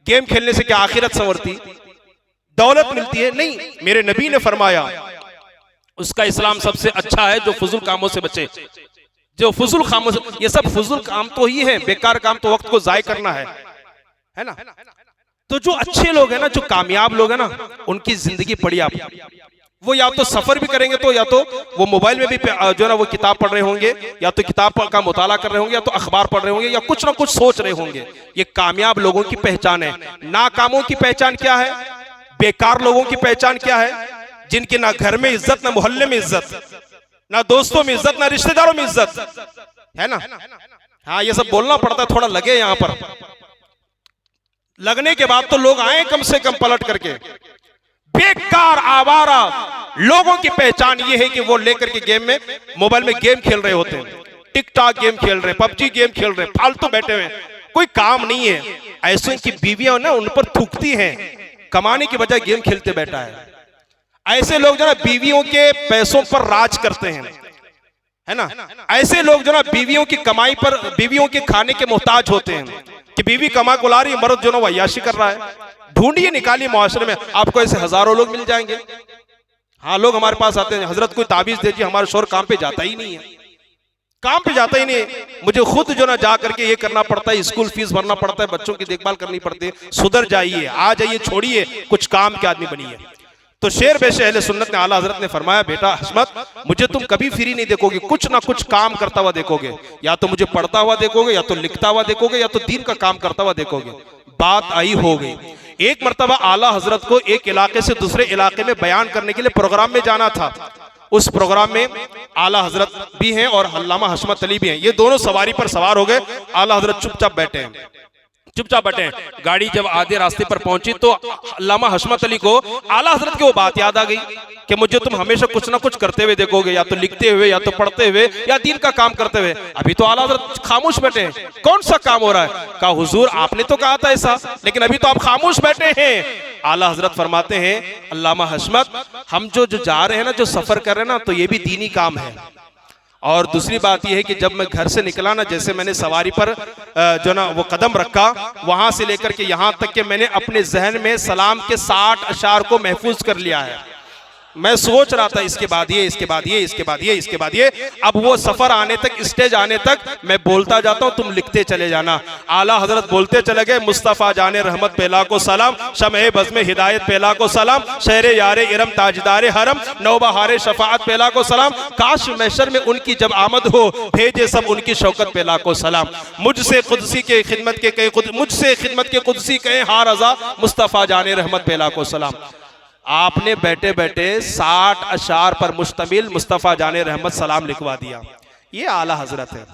गेम खेलने से क्या आखिरत संवरती, दौलत मिलती है? नहीं। मेरे नबी ने फरमाया उसका इस्लाम सबसे अच्छा है जो फजूल कामों से बचे, जो फजूल कामों से, ये सब फजूल काम तो ही है, बेकार काम तो वक्त को जाय करना है ना। तो जो अच्छे लोग हैं ना, जो कामयाब लोग हैं ना, उनकी जिंदगी पढ़िए आप, वो या तो सफर भी करेंगे तो या तो वो मोबाइल में भी जो है ना वो किताब पढ़ रहे होंगे, या तो किताब का मुताला कर रहे होंगे, या तो अखबार पढ़ रहे होंगे, या कुछ ना कुछ सोच रहे होंगे। ये कामयाब लोगों की पहचान है। नाकामों की पहचान क्या है, बेकार लोगों की पहचान क्या है, जिनके ना घर में इज्जत, ना मोहल्ले में इज्जत, ना दोस्तों में इज्जत, ना रिश्तेदारों में इज्जत, है ना। हाँ ये सब बोलना पड़ता है, थोड़ा लगे यहां पर, लगने के बाद तो लोग आए कम से कम पलट करके। बेकार आवारा लोगों की पहचान ये है कि वो लेकर के गेम में, मोबाइल में गेम खेल रहे होते हैं, टिकटॉक गेम खेल रहे, पबजी गेम खेल रहे, फालतू बैठे हुए, कोई काम नहीं है। ऐसे की बीवियां ना उन पर थूकती हैं, कमाने की बजाय गेम खेलते बैठा है। ऐसे लोग जो ना बीवियों के पैसों पर राज करते हैं, है ना। ऐसे लोग जो ना बीवियों की कमाई पर, बीवियों के खाने के मोहताज होते हैं कि बीवी कमा को ला रही, मर्द जो ना वयाशी कर रहा है। ढूंढिए, निकालिए मुआशरे में, आपको ऐसे हजारों लोग मिल जाएंगे। हाँ लोग हमारे पास आते हैं, हजरत कोई ताबीज दीजिए, हमारा शोर काम पे जाता ही नहीं है, काम पे जाता ही नहीं है। मुझे खुद जो ना जा करके ये करना पड़ता है, स्कूल फीस भरना पड़ता है, बच्चों की देखभाल करनी पड़ती है। सुधर जाइए, आ जाइए, छोड़िए, कुछ काम के आदमी बनिए। तो शेर बेशे अहले सुन्नत ने, आला हजरत ने फरमाया, बेटा हशमत, मुझे तुम कभी फ्री नहीं देखोगे, कुछ ना कुछ काम करता हुआ देखोगे। या तो मुझे पढ़ता हुआ देखोगे, या तो लिखता हुआ देखोगे, या तो दीन का काम करता हुआ देखोगे। बात आई हो गई। एक मरतबा आला हजरत को एक इलाके से दूसरे इलाके में बयान करने के लिए प्रोग्राम में जाना था। उस प्रोग्राम में आला हजरत भी हैं और अल्लामा हशमत अली भी हैं। ये दोनों सवारी पर सवार हो गए, आला हजरत चुपचाप बैठे हैं, चुपचाप बैठे हैं। गाड़ी जब आधे रास्ते पर पहुंची तो अल्लामा हशमत अली को आला हजरत की वो बात याद आ गई कि मुझे तुम हमेशा कुछ ना कुछ करते हुए देखोगे, या तो लिखते हुए, या तो पढ़ते हुए, या दीन का काम करते हुए। अभी तो आला हजरत खामोश बैठे हैं, कौन सा काम हो रहा है? कहा हुजूर आपने तो कहा था ऐसा, लेकिन अभी तो आप खामोश बैठे हैं। आला हजरत फरमाते हैं, अल्लामा हशमत, हम जो जा रहे हैं ना, जो सफर कर रहे हैं ना, तो ये भी दीनी काम है। और दूसरी बात यह है कि जब मैं घर से निकला ना, जैसे मैंने सवारी पर जो ना वो कदम रखा, वहां से लेकर के यहां तक कि मैंने अपने जहन में सलाम के 60 अशार को महफूज कर लिया है। मैं सोच रहा था इसके बाद ये, इसके बाद ये, इसके बाद ये, इसके बाद ये। अब वो सफर आने तक, स्टेज आने तक मैं बोलता जाता हूं, तुम लिखते चले जाना। आला हजरत बोलते चले गए, मुस्तफ़ा जाने रहमत पेला को सलाम, शमए बज़्म हिदायत पेला को सलाम, शहरे यारे इरम ताजदारे हरम, नौबहारे शफाअत पेला को सलाम, काश महशर में उनकी जब आमद हो, भेजे सब उनकी शौकत पेला को सलाम। मुझसे खुदसी के खिदमत के कहे, मुझसे खिदमत के खुदसी कहे हार रज़ा, मुस्तफ़ा जाने रहमत पेला को सलाम। आपने बैठे बैठे 60 अशार पर मुश्तमिल मुस्तफ़ा जाने रहमत सलाम लिखवा दिया। ये आला हजरत है,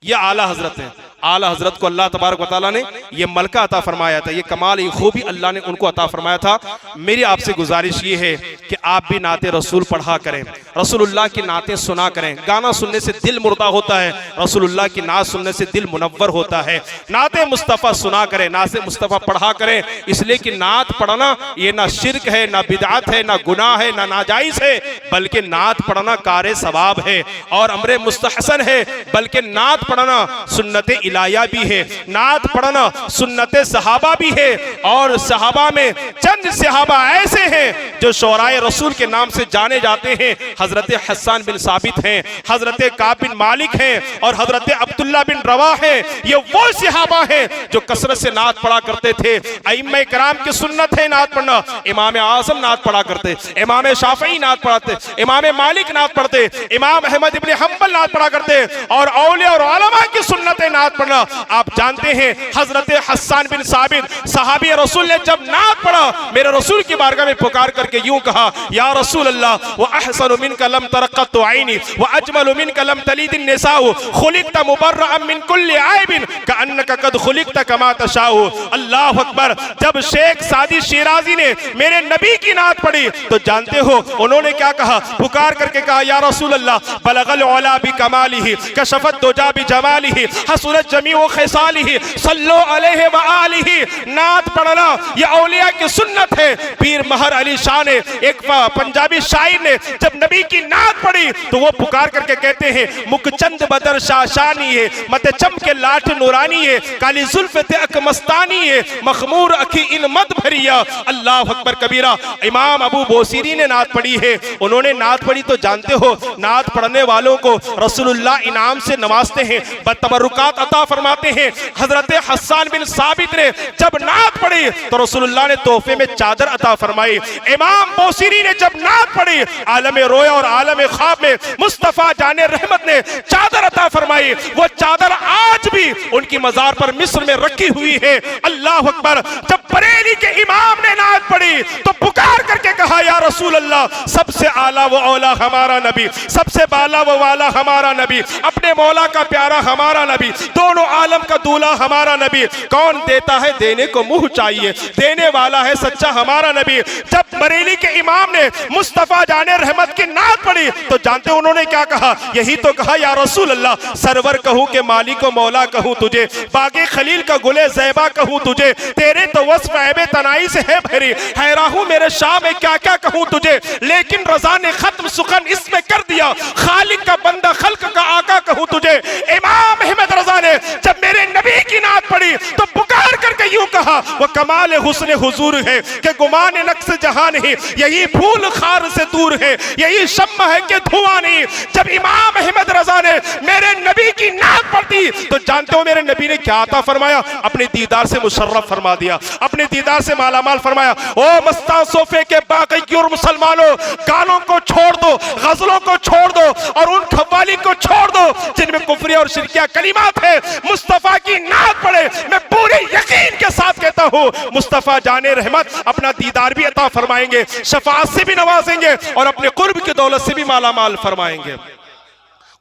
ये आला हजरत है। आला हजरत को अल्लाह तबारक व तआला ने ये मलका अता फरमाया था, ये कमाल, ये खूबी अल्लाह ने उनको अता फरमाया था। मेरी आपसे गुजारिश ये है कि आप भी नाते रसूल पढ़ा करें, रसूलुल्लाह की नातें सुना करें। गाना सुनने से दिल मुर्दा होता है, रसूलुल्लाह की नात सुनने से दिल मुनव्वर होता है। नाते मुस्तफ़ा सुना करें, नाते मुस्तफ़ा पढ़ा करें, इसलिए कि नात पढ़ना ये ना शिरक है, ना बिदअत है, ना गुनाह है, ना नाजायज है, बल्कि नात पढ़ना कारे सवाब है और अमरे मुस्तहसन है। बल्कि नात पढ़ना सुन्नत इलाया भी है, नात पढ़ना सुन्नत सहाबा भी है। और सहाबा में चंद सहाबा ऐसे हैं जो शोराए रसूल के नाम से जाने जाते हैं। हजरत हसन बिन साबित हैं, हजरत काब बिन मालिक हैं और हजरत अब्दुल्ला बिन रवाह हैं। ये वो सहाबा हैं जो कसरत से नात पढ़ा करते थे। अइम्मा किराम की सुन्नत है नात पढ़ना। इमाम आज़म नात पढ़ा करते, इमाम शाफई नात पढ़ाते, इमाम मालिक नात पढ़ते, इमाम अहमद इब्न हंबल नात पढ़ा करते और औलिया और उलमा की सुन्नत है नात पढ़ना। आप जानते हैं हजरत हसन बिन साबित सहाबी रसूल ने जब नात पढ़ा, मेरे रसूल की बारगाह में पुकार करके यूं कहा, या रसूल अल्लाह, व अहसनु मिनका लम तरक़्क़त ऐनी व अजमलु मिनका लम तलीद निसाउ खुलिक़्त मुबर्रअन मिन कुल्लि ऐबिन कअन्नका क़द खुलिक़्त कमा तशाउ। अल्लाह अकबर। जब शेख सादी शिराजी ने मेरे नबी की नात पढ़ी तो जानते हो उन्होंने क्या कहा? पुकार करके कहा, या रसूल अल्लाह, बलगल औला बि कमालिही कशफत दुजा बि जमालिही हसुनत जमीउ खिसालिही सल्लो अलैहि व आलिही। नात पढ़ना यह औलिया की सुन्नत है। पीर महर अली शाह ने, एक पंजाबी शायर ने, जब नबी की नात पढ़ी तो वो पुकार करके कहते हैं, मुकचंद बदर शाशानी है, मत चमके लाठ नूरानी है, काली जुल्फ ते अक मस्तानी है, मखमूर अखी इन मद भरिया। अल्लाह अकबर कबीरा। इमाम अबू बोसीरी ने नात पढ़ी है। उन्होंने नात पढ़ी तो जानते हो नात पढ़ने वालों को रसूलुल्लाह इनाम से नवाजते हैं, बतबरुकात अता फरमाते हैं। हजरत हसन बिन साबित ने जब नात पढ़ी तो रसूलुल्लाह ने तोहफे में चादर अता फरमाई। इमाम बोसीरी ने जब नात पढ़ी, आलम रोया और आलम ख्वाब में मुस्तफा जाने रहमत ने चादर अता फरमाई। वो चादर आज भी उनकी मजार पर मिस्र में रखी हुई है। अल्लाह अकबर। जब बरेली के इमाम ने नात पढ़ी तो पुकार करके कहा, या रसूल अल्लाह, सबसे आला वो औला हमारा नबी, सबसे बाला वो वाला हमारा नबी, अपने मौला का प्यारा हमारा नबी, दोनों आलम का दूल्हा हमारा नबी। कौन देता है देने को मुंह चाहिए, देने वाला है सच्चा हमारा नबी। जब बरेली के इमाम ने मुस्तफा जाने रहमत की नात पढ़ी तो जानते उन्होंने क्या कहा? यही तो कहा, या रसूल अल्लाह, सरवर कहूं के मालिक मौला कहूं तुझे, बागे खलील का गुले ज़ैबा कहूं तुझे, तेरे तो वस्फ़ ऐबे तनाई से है भरी, हैराहूं मेरे शाह में क्या क्या कहूं तुझे, लेकिन रज़ा ने खत्म सुखन इसमें कर दिया, खालिक का बंदा खल्क का आका कहूं तुझे। इमाम अहमद रज़ा ने जब मेरे नबी की नात पढ़ी तो पुकार करके यूं कहा, वो कमाल हुस्न हुजूर है कि गुमान नक्स जहां नहीं, यही फूल खार से दूर है, यही शम्मा है कि धुआं नहीं। जब इमाम अहमद रज़ा ने मेरे नबी की नात पढ़ी तो जानते हो मेरे नबी ने क्या अता फरमाया? अपने दीदार से मुशर्रफ फरमा दिया, अपने दीदार से मालामाल फरमाया। ओ मस्ता सोफे के बाकी और मुसलमानों, गानों को छोड़ दो, गजलों को छोड़ दो और उन खवाली को छोड़ दो जिनमें कुफ्री और शिरकिया कलिमात है। मुस्तफा की नात पढ़े। मैं पूरे यकीन के साथ कहता हूं मुस्तफा जाने रहमत अपना दीदार भी अता फरमाएंगे, शफाअत से भी नवाजेंगे और अपने कुर्ब की दौलत से भी मालामाल फरमाएंगे।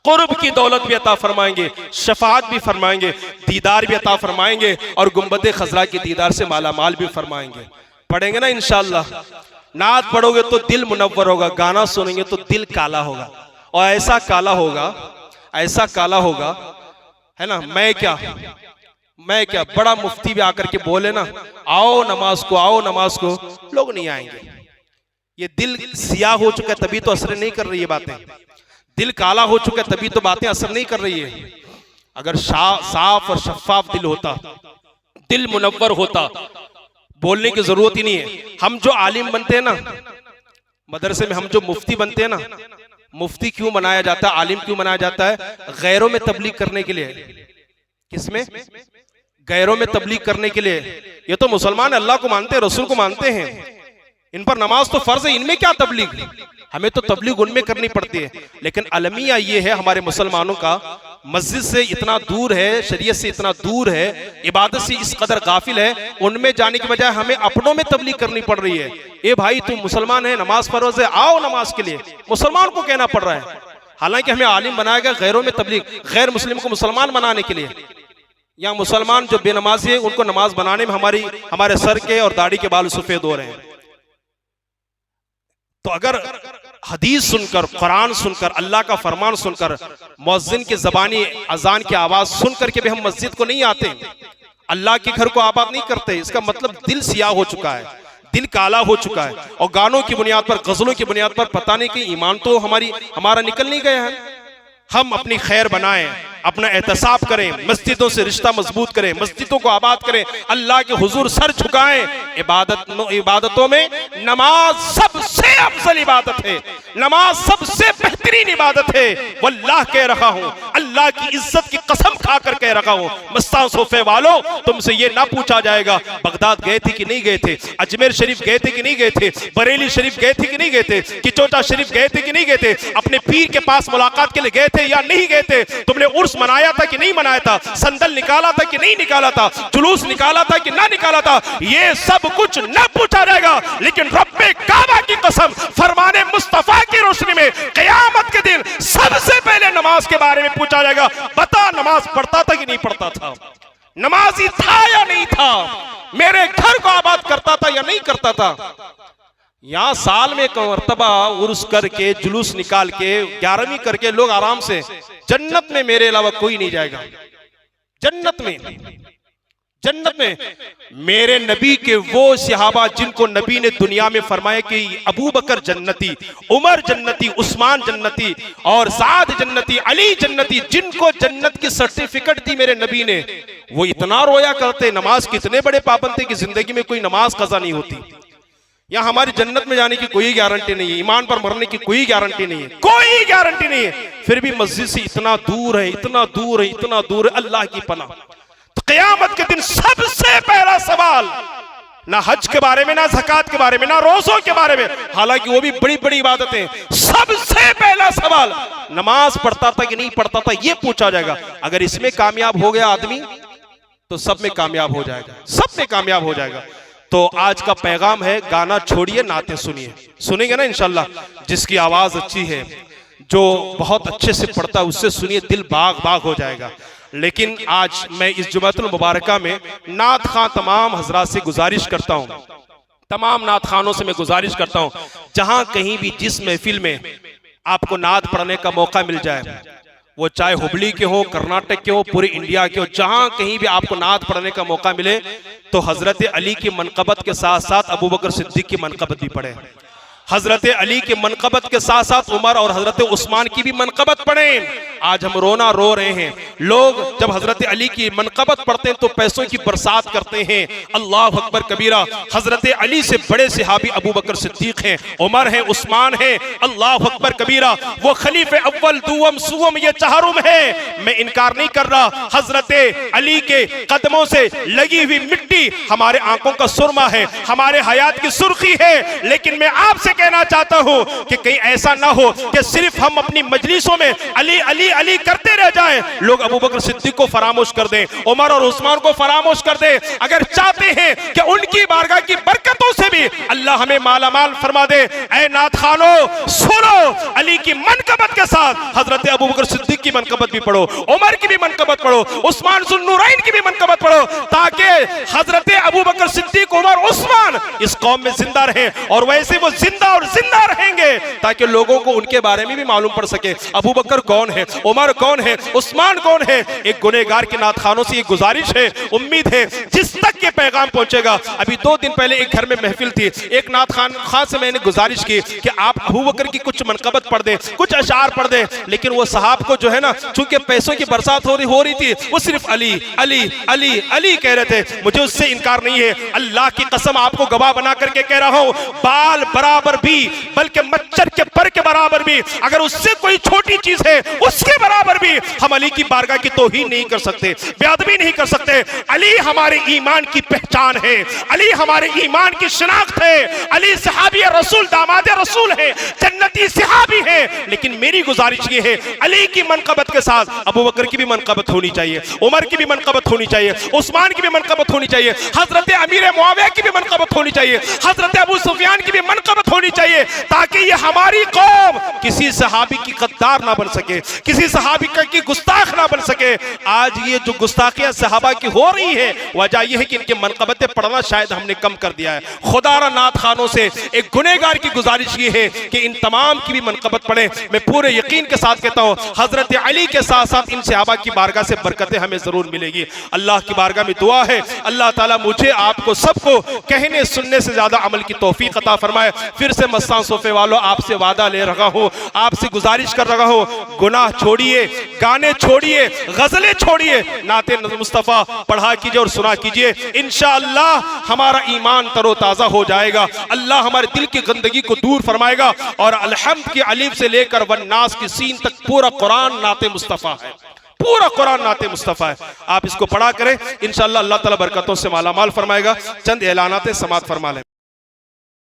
कुर्ब की दौलत भी अता फरमाएंगे, शफाअत भी फरमाएंगे, दीदार भी अता फरमाएंगे और गुंबद खजरा की दीदार से मालामाल भी फरमाएंगे। पढ़ेंगे ना इंशाअल्लाह। नात पढ़ोगे तो दिल मुनव्वर होगा, गाना सुनेंगे तो दिल काला होगा और ऐसा काला होगा, ऐसा काला होगा, है ना। मैं क्या बड़ा मुफ्ती भी आकर के बोले ना, आओ नमाज को, आओ नमाज को, लोग नहीं आएंगे। ये दिल सियाह हो चुका है तभी तो असर नहीं कर रही है बातें, दिल काला हो चुका है तभी तो बातें असर नहीं कर रही है। अगर साफ और शफाफ दिल होता, दिल मुनव्वर होता, बोलने की जरूरत ही नहीं है। हम जो आलिम बनते हैं ना मदरसे में, हम जो मुफ्ती बनते हैं ना, मुफ्ती क्यों बनाया जाता है, आलिम क्यों बनाया जाता है? गैरों में तबलीग करने के लिए। किसमें? गैरों में तबलीग करने के लिए। ये तो मुसलमान अल्लाह को मानते हैं, रसूल को मानते हैं, इन पर नमाज तो फर्ज है, इनमें क्या तबलीग? हमें तो तबलीग उनमें करनी पड़ती है। लेकिन अलमिया ये है हमारे मुसलमानों का, मस्जिद से इतना दूर है, शरीयत से इतना दूर है, इबादत से इस कदर गाफिल है, उनमें जाने की बजाय हमें अपनों में तबलीग करनी पड़ रही है। ए भाई, तुम मुसलमान है, नमाज फर्ज है, आओ नमाज के लिए। मुसलमान को कहना पड़ रहा है। हालांकि हमें आलिम बनाया गया गैरों में तबलीग, गैर मुस्लिम को मुसलमान बनाने के लिए। यहाँ मुसलमान जो बेनमाजी है उनको नमाज बनाने में हमारे सर के और दाढ़ी के बाल सफेद हो रहे हैं। तो अगर हदीस सुनकर, कुरान सुनकर, अल्लाह का फरमान सुनकर, मुअज्जिन की ज़बानी अजान की आवाज सुनकर के भी हम मस्जिद को नहीं आते, अल्लाह के घर को आबाद नहीं करते, इसका मतलब दिल सियाह हो चुका है, दिल काला हो चुका है। और गानों की बुनियाद पर, गजलों की बुनियाद पर पता नहीं कि ईमान तो हमारा निकल नहीं गया है। हम अपनी खैर बनाएं, अपना एहतसाब करें, मस्जिदों से रिश्ता मजबूत करें, मस्जिदों को आबाद करें, अल्लाह के हुजूर सर झुकाएं। इबादतों में नमाज सबसे अफजल इबादत है, नमाज सबसे बेहतरीन इबादत है। वल्लाह कह रहा हूं, अल्लाह की इज्जत की कसम खाकर कह रहा हूं, मस्तान सोफे वालों, तुमसे ये ना पूछा जाएगा बगदाद गए थे कि नहीं गए थे, अजमेर शरीफ गए थे कि नहीं गए थे, बरेली शरीफ गए थे कि नहीं गए थे, किचोटा शरीफ गए थे कि नहीं गए थे, अपने पीर के पास मुलाकात के लिए गए थे या नहीं गए थे, तुमने उर्स मनाया था कि नहीं मनाया था, संदल निकाला था कि नहीं निकाला था, जुलूस निकाला था कि ना निकाला था, ये सब कुछ न पूछा जाएगा। लेकिन रब्बे काबा की कसम, फरमाने मुस्तफा की रोशनी में क़यामत के दिन सबसे पहले नमाज के बारे में पूछा जाएगा। बता, नमाज पढ़ता था कि नहीं पढ़ता था, नमाजी था या नहीं था, मेरे घर को आबाद करता था या नहीं करता था। यहां साल में एक मरतबा उर्स करके, जुलूस निकाल के, 11वीं करके लोग आराम से, जन्नत में मेरे अलावा कोई नहीं जाएगा, जन्नत में मेरे नबी के वो सहाबा जिनको नबी ने दुनिया में फरमाया कि अबू बकर जन्नती, उमर जन्नती, उस्मान जन्नती और साद जन्नती, अली जन्नती, जिनको जन्नत की सर्टिफिकेट दी मेरे नबी ने, वो इतना रोया करते, नमाज कितने बड़े पाबंद थे कि जिंदगी में कोई नमाज कज़ा नहीं होती। यहाँ हमारी जन्नत में जाने की कोई गारंटी नहीं है, ईमान पर मरने की कोई गारंटी नहीं है, कोई गारंटी नहीं है, फिर भी मस्जिद से इतना दूर है, इतना दूर है, इतना दूर है, अल्लाह की पनाह। तो क़यामत के दिन सबसे पहला सवाल ना हज के बारे में, ना ज़कात के बारे में, ना रोज़ों के बारे में, हालांकि वो भी बड़ी बड़ी इबादतें, सबसे पहला सवाल नमाज पढ़ता था कि नहीं पढ़ता था, ये पूछा जाएगा। अगर इसमें कामयाब हो गया आदमी तो सब में कामयाब हो जाएगा, सब में कामयाब हो जाएगा। तो आज का पैगाम है, गाना छोड़िए, नाते सुनिए, सुनेंगे ना इंशाल्लाह। जिसकी आवाज अच्छी है, जो बहुत अच्छे से पढ़ता है, उससे सुनिए, दिल बाग बाग हो जाएगा। लेकिन आज मैं इस जुमातुल मुबारका में नात खां तमाम हजरात से गुजारिश करता हूं, तमाम नात खानों से मैं गुजारिश करता हूं, जहां कहीं भी जिस महफिल में आपको नात पढ़ने का मौका मिल जाए, वो चाहे हुबली के हो, कर्नाटक के हो, पूरे इंडिया के हो, जहां कहीं भी आपको नात पढ़ने का मौका मिले, तो हजरत अली की मनकबत के साथ साथ अबू बकर सिद्दीक की मनकबत भी पढ़े, हजरत अली की मनकबत के साथ साथ उमर और हजरत उस्मान की भी मनकबत पढ़ें। आज हम रोना रो रहे हैं, लोग जब हजरत अली की मनकबत पढ़ते हैं तो पैसों की बरसात करते हैं। अल्लाह अकबर कबीरा। हजरत अली से बड़े सहाबी अबू बकर सिद्दीक हैं, उमर हैं, उस्मान हैं। अल्लाह अकबर कबीरा। वो खलीफे अव्वल, दुवम, सुवम, ये चारुम है। मैं इनकार नहीं कर रहा, हजरत अली के कदमों से लगी हुई मिट्टी हमारे आंखों का सुरमा है, हमारे हयात की सुर्खी है। लेकिन मैं आपसे कहना चाहता हूं कि कहीं ऐसा ना हो कि सिर्फ हम अपनी मजलिसों में अली अली अली करते रह जाएं, लोग अबू बकर सिद्दीक को फरामोश कर दें, उमर और उस्मान को फरामोश कर दें। अगर चाहते हैं कि उनकी बारगाह की बरकतों से भी अल्लाह हमें मालामाल फरमा दे, ऐ नात खानो सुनो, अली की मनकबत के साथ हजरत अबू बकर सिद्दीक की मनकबत भी पढ़ो, उमर की भी मनकबत पढ़ो, उस्मान ज़ुन्नुरैन की भी मनकबत पढ़ो, ताकि हजरत अबू बकर सिद्दीक, उमर, उस्मान इस कौम में जिंदा रहे और वैसे वो जिंदा और जिंदा रहेंगे, ताकि लोगों को उनके बारे में भी मालूम पड़ सके, अबू बकर कौन है, उमर कौन है, उस्मान कौन है। एक गुनहगार के नात खानों से ये गुजारिश है, उम्मीद है जिस तक ये पैगाम पहुंचेगा। अभी 2 दिन पहले एक घर में महफिल थी, एक नात खान से मैंने गुजारिश की कि आप अबू बकर की कुछ मनकबत पढ़ दें, कुछ अशार पढ़ दें। लेकिन वो साहब को जो है ना, चूंकि पैसों की बरसात हो रही थी, वो सिर्फ अली अली अली अली कह रहे थे। मुझे उससे इनकार नहीं है, अल्लाह की कसम आपको गवाह बना करके कह रहा हूं, बाल बराबर भी, बल्कि मच्छर के पर के बराबर भी अगर उससे कोई छोटी चीज है, उसके उसके बराबर भी हम अली की बारगाह की तौहीन नहीं कर सकते, बेअदबी नहीं कर सकते। अली हमारे ईमान की पहचान है, अली हमारे ईमान की शिनाख्त है। अली सहाबी रसूल, दामाद रसूल है, जन्नती सहाबी है। लेकिन मेरी गुजारिश ये है, अली की मनकबत के साथ अबू बकर की भी मनकबत होनी चाहिए, उमर की भी मनकबत होनी चाहिए, उस्मान की भी मनकबत होनी चाहिए, हजरत अमीर मुआविया की भी मनकबत होनी चाहिए, हजरत अबू सुफियान की भी मनकबत होनी चाहिए, ताकि ये हमारी कौम किसी सहाबी की गद्दार ना बन सके, किसी सहाबी की गुस्ताख ना बन सके। आज ये जो गुस्ताखियां सहाबा की हो रही है, वजह यह है कि इनके मनकबतें पढ़ना शायद हमने कम कर दिया है। खुदारा नात खानों से एक गुनहगार की गुजारिश ये है कि इन तमाम की भी मनकबत पढ़ें। मैं पूरे यकीन के साथ कहता हूँ, हजरत अली के साथ साथ इन सहाबा की बारगाह से बरकतें हमें जरूर मिलेगी। अल्लाह की बारगाह में दुआ है, अल्लाह ताला मुझे आपको सबको कहने सुनने से ज्यादा अमल की तौफीक अता फरमाए। फिर से मस्तान सोफे वालों, आपसे वादा ले रहा हूँ, आपसे गुजारिश कर रहा हूँ, गुनाह छोड़िए, गाने छोड़िए, गजलें छोड़िए, नाते मुस्तफ़ा पढ़ा कीजिए और सुना कीजिए। इंशाअल्लाह हमारा ईमान तरोताज़ा हो जाएगा, अल्लाह हमारे दिल की गंदगी को दूर फरमाएगा। और अलहम्द की अलिफ से लेकर वन्नास की सीन तक पूरा कुरान नाते मुस्तफ़ा है, पूरा कुरान नाते मुस्तफ़ा है। आप इसको पढ़ा करें, इंशाअल्लाह अल्लाह ताला बरकतों से माला माल फरमाएगा। चंद ऐलानाते समात फरमा लें।